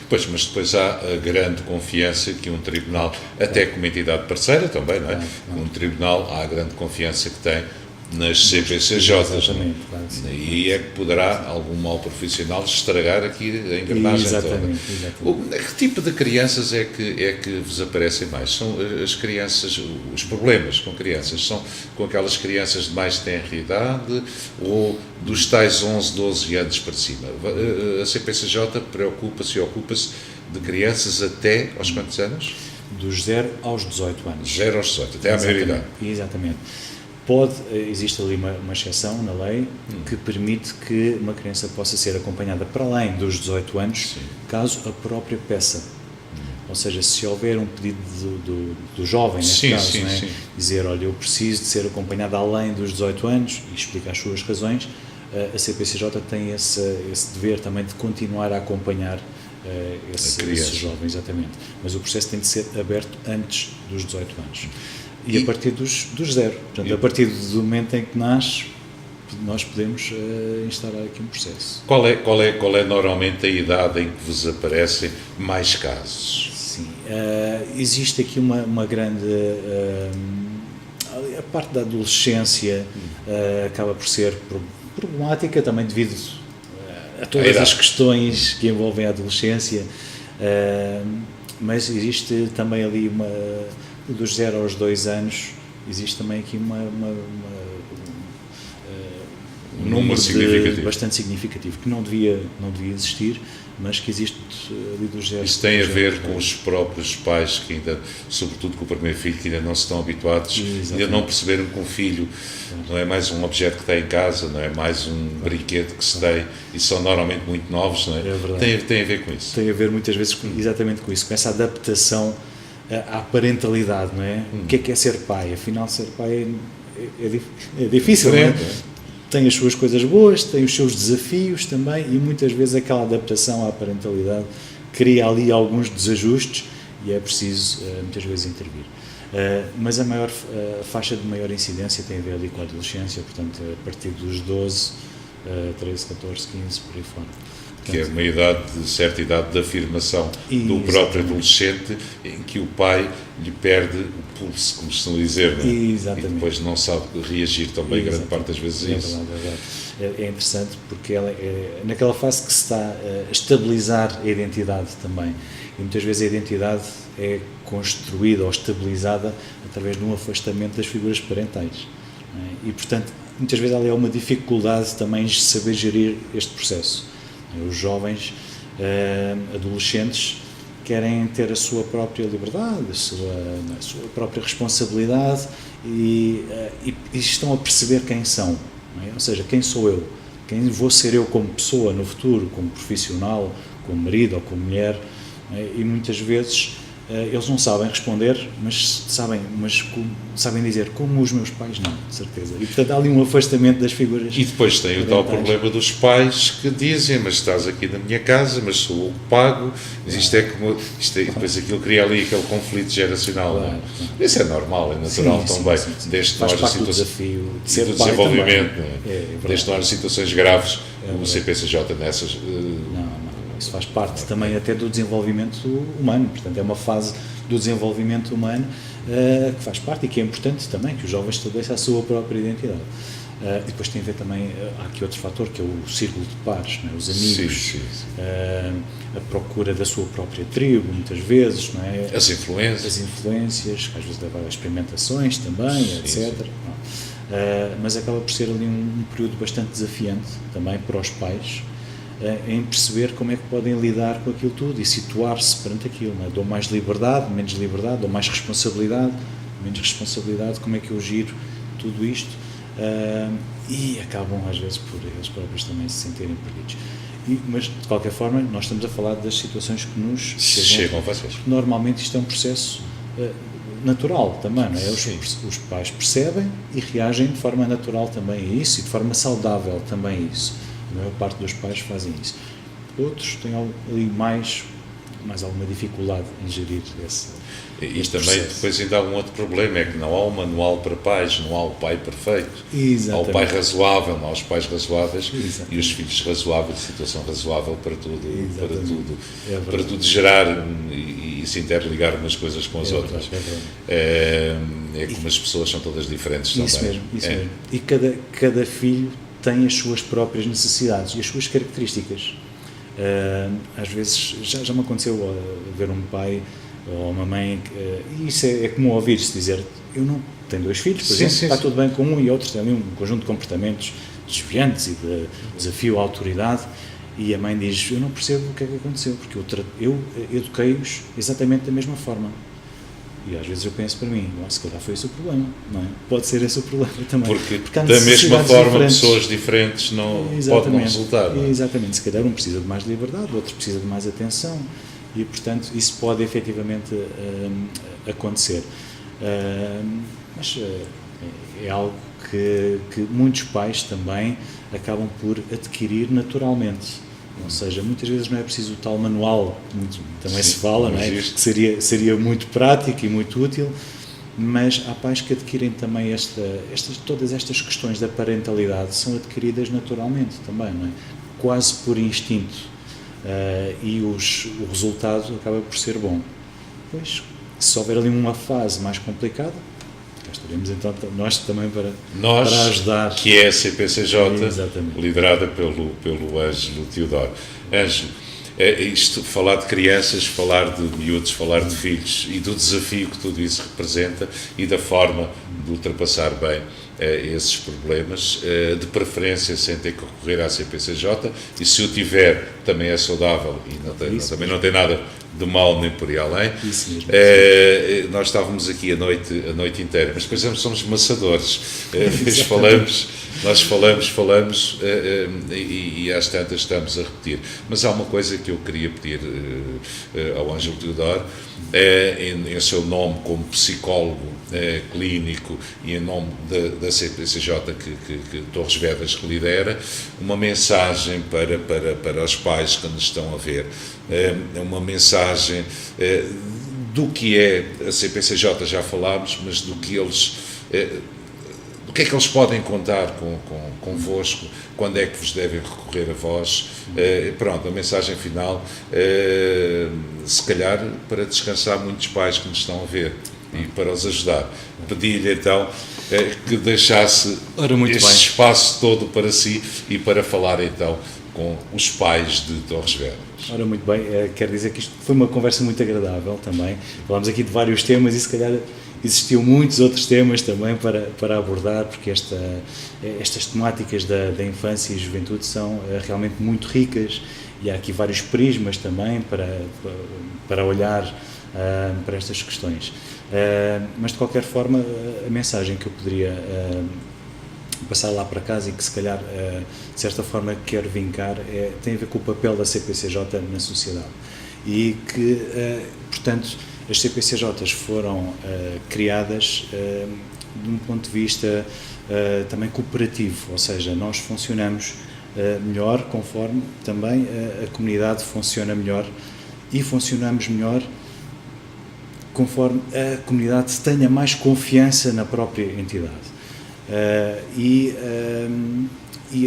Pois, mas depois há a grande confiança que um tribunal, até como entidade parceira também, não é? Um tribunal, há a grande confiança que tem nas CPCJs. Exatamente, claro, e é que poderá algum mal profissional estragar aqui a engrenagem toda. Que tipo de crianças é que vos aparecem mais? São as crianças, os problemas com crianças, são com aquelas crianças de mais tenra idade ou dos tais 11, 12 anos para cima? A CPCJ ocupa-se de crianças até aos quantos anos? Dos 0 aos 18 anos. 0 aos 18, até à maioridade. Exatamente. Existe ali uma exceção na lei que permite que uma criança possa ser acompanhada para além dos 18 anos, caso a própria peça. Ou seja, se houver um pedido do jovem, neste caso, dizer, olha, eu preciso de ser acompanhado além dos 18 anos e explicar as suas razões, a CPCJ tem esse dever também de continuar a acompanhar esses jovens, exatamente. Mas o processo tem de ser aberto antes dos 18 anos. E a partir dos 0. Portanto, a partir do momento em que nasce, nós podemos instaurar aqui um processo. Qual é normalmente a idade em que vos aparecem mais casos? Sim, existe aqui uma grande... a parte da adolescência acaba por ser problemática também devido a todas as questões que envolvem a adolescência, mas existe também ali dos 0 aos 2 anos, existe também aqui um número bastante significativo, que não devia existir, mas que existe ali dos 0. Isso tem a ver com os próprios pais, que ainda, sobretudo com o primeiro filho, que ainda não se estão habituados, ainda não perceberam que um filho não é mais um objeto que está em casa, não é mais um brinquedo que se tem, e são normalmente muito novos, não é? Tem a ver com isso. Tem a ver muitas vezes exatamente com isso, com essa adaptação à parentalidade, não é? O que é ser pai? Afinal, ser pai é difícil, não é? Tem as suas coisas boas, tem os seus desafios também, e muitas vezes aquela adaptação à parentalidade cria ali alguns desajustes e é preciso muitas vezes intervir. Mas a faixa de maior incidência tem a ver ali com a adolescência, portanto, a partir dos 12, 13, 14, 15, por aí fora. Que é uma certa idade de afirmação do próprio adolescente, em que o pai lhe perde o pulso, como estão a dizer, não é? Exatamente. E depois não sabe reagir também grande parte das vezes a isso. É interessante porque ela naquela fase que se está a estabilizar a identidade também, e muitas vezes a identidade é construída ou estabilizada através de um afastamento das figuras parentais, não é? E portanto muitas vezes há uma dificuldade também de saber gerir este processo. Os jovens adolescentes querem ter a sua própria liberdade, a sua própria responsabilidade e estão a perceber quem são, não é? Ou seja, quem sou eu, quem vou ser eu como pessoa no futuro, como profissional, como marido ou como mulher, não é? E muitas vezes eles não sabem responder, mas sabem dizer como os meus pais não, de certeza. E portanto há ali um afastamento das figuras. E depois tem o tal problema dos pais que dizem, mas estás aqui na minha casa, mas sou eu que pago. Depois aquilo cria ali aquele conflito geracional. Claro. Isso é normal, é natural também. Desde que não haja desafio de ser do pai desenvolvimento, também. Desde que não haja situações graves, o CPCJ nessas... Não. Isso faz parte também até do desenvolvimento humano, portanto é uma fase do desenvolvimento humano que faz parte e que é importante também que os jovens estabeleçam a sua própria identidade. E depois tem a ver também, há aqui outro fator, que é o círculo de pares, não é? Os amigos, Sim. a procura da sua própria tribo, muitas vezes, não é? As influências, que às vezes levam a experimentações também, etc. Mas acaba por ser ali um período bastante desafiante também para os pais, em perceber como é que podem lidar com aquilo tudo e situar-se perante aquilo, não é? Dou mais liberdade, menos liberdade, dou mais responsabilidade, menos responsabilidade, como é que eu giro tudo isto? E acabam às vezes por eles próprios também se sentirem perdidos. Mas de qualquer forma nós estamos a falar das situações que nos chegam a vocês. Normalmente isto é um processo natural também, não é? Os pais percebem e reagem de forma natural também a isso e de forma saudável também a isso. A maior parte dos pais fazem isso. Outros têm ali mais alguma dificuldade em gerir esse também processo. Depois ainda há um outro problema, é que não há um manual para pais, não há o pai perfeito. Exatamente. Há o pai razoável, não há os pais razoáveis. Exatamente. E os filhos razoáveis, situação razoável para tudo, para tudo É gerar e se interligar umas coisas com as outras. É como as pessoas são todas diferentes isso também. Isso mesmo. E cada filho tem as suas próprias necessidades e as suas características. Às vezes já me aconteceu ver um pai ou uma mãe, e isso é comum ouvir-se dizer, eu não tenho 2 filhos, por exemplo, está tudo bem com um e outros, tem ali um conjunto de comportamentos desviantes e de desafio à autoridade, e a mãe diz, eu não percebo o que é que aconteceu, porque eu eduquei-os exatamente da mesma forma. E às vezes eu penso para mim, se calhar foi esse o problema, não é? Pode ser esse o problema também. Porque da mesma forma, pessoas diferentes podem não resultar. Não é? Exatamente, se calhar um precisa de mais liberdade, o outro precisa de mais atenção, e portanto isso pode efetivamente acontecer. Mas é algo que muitos pais também acabam por adquirir naturalmente. Ou seja, muitas vezes não é preciso o tal manual, também se fala, não é? Que seria muito prático e muito útil, mas há pais que adquirem também todas estas questões da parentalidade são adquiridas naturalmente também, não é? Quase por instinto, e o resultado acaba por ser bom. Pois, se houver ali uma fase mais complicada, cá estaremos então nós também para ajudar. Que é a CPCJ, Exatamente. liderada pelo Ângelo Teodoro. Ângelo, isto, falar de crianças, falar de miúdos, falar de filhos e do desafio que tudo isso representa e da forma de ultrapassar bem esses problemas, de preferência sem ter que recorrer à CPCJ, e se o tiver também é saudável e também não tem nada de mal nem por aí além. Isso mesmo. Nós estávamos aqui a noite inteira, mas depois somos maçadores. Nós falamos e às tantas estamos a repetir. Mas há uma coisa que eu queria pedir ao Ângelo Teodoro, em seu nome como psicólogo clínico e em nome da CPCJ que Torres Vedras lidera, uma mensagem para os pais que nos estão a ver, uma mensagem do que é a CPCJ, já falámos, mas do que é que eles podem contar convosco, quando é que vos devem recorrer a vós. Pronto, a mensagem final, se calhar para descansar muitos pais que nos estão a ver e para os ajudar. Pedi-lhe então que deixasse este espaço todo para si e para falar então com os pais de Torres Vedras. Ora, muito bem, quero dizer que isto foi uma conversa muito agradável também. Falámos aqui de vários temas e se calhar existiam muitos outros temas também para abordar, porque estas temáticas da infância e juventude são realmente muito ricas e há aqui vários prismas também para olhar para estas questões. Mas de qualquer forma, a mensagem que eu poderia passar lá para casa e que se calhar de certa forma quero vincar tem a ver com o papel da CPCJ na sociedade e que, portanto, as CPCJs foram criadas de um ponto de vista também cooperativo, ou seja, nós funcionamos melhor conforme também a comunidade funciona melhor e funcionamos melhor conforme a comunidade tenha mais confiança na própria entidade. E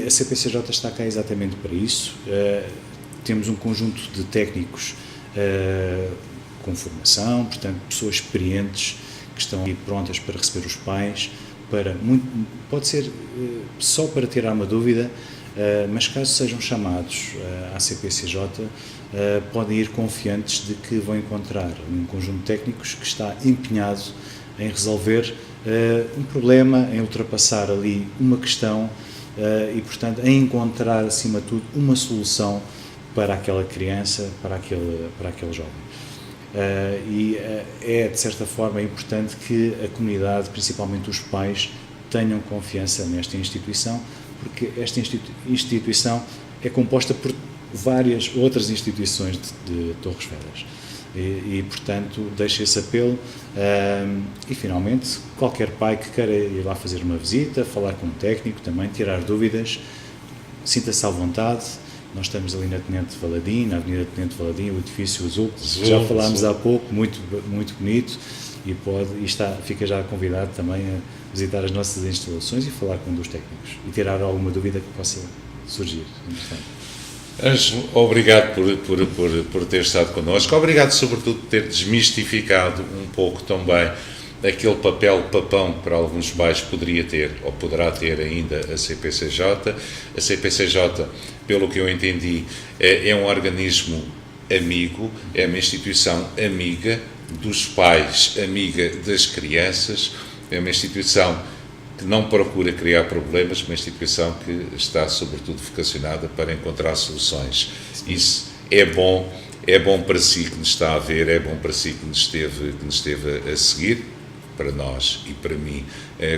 a CPCJ está cá exatamente para isso. Temos um conjunto de técnicos com formação, portanto, pessoas experientes que estão aí prontas para receber os pais, pode ser só para tirar uma dúvida, mas caso sejam chamados à CPCJ, podem ir confiantes de que vão encontrar um conjunto de técnicos que está empenhado em resolver um problema, em ultrapassar ali uma questão e, portanto, em encontrar, acima de tudo, uma solução para aquela criança, para aquele jovem. É, de certa forma, importante que a comunidade, principalmente os pais, tenham confiança nesta instituição, porque esta instituição é composta por várias outras instituições de Torres Vedras. E, portanto, deixo esse apelo e, finalmente, qualquer pai que queira ir lá fazer uma visita, falar com um técnico também, tirar dúvidas, sinta-se à vontade. Nós estamos ali na Tenente Valadim, na Avenida Tenente Valadim, o edifício azul, que já falámos há pouco, muito, muito bonito, e fica já convidado também a visitar as nossas instalações e falar com um dos técnicos e tirar alguma dúvida que possa surgir. Ângelo, obrigado por ter estado connosco, obrigado sobretudo por ter desmistificado um pouco também aquele papão que para alguns pais poderia ter, ou poderá ter ainda a CPCJ. A CPCJ, pelo que eu entendi, é um organismo amigo, é uma instituição amiga dos pais, amiga das crianças, é uma instituição que não procura criar problemas, uma instituição que está sobretudo vocacionada para encontrar soluções. Isso é bom para si que nos está a ver, é bom para si que nos esteve a seguir, para nós e para mim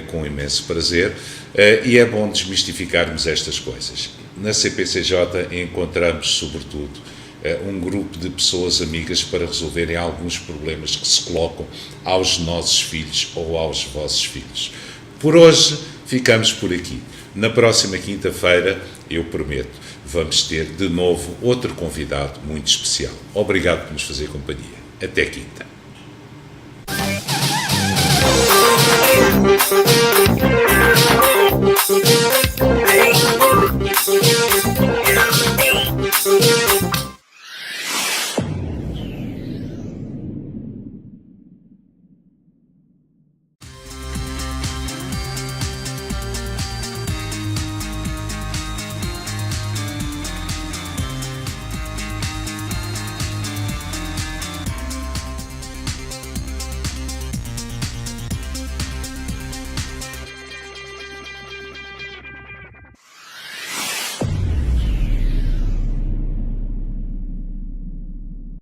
com imenso prazer, e é bom desmistificarmos estas coisas. Na CPCJ encontramos sobretudo um grupo de pessoas amigas para resolverem alguns problemas que se colocam aos nossos filhos ou aos vossos filhos. Por hoje ficamos por aqui. Na próxima quinta-feira, eu prometo, vamos ter de novo outro convidado muito especial. Obrigado por nos fazer companhia. Até quinta.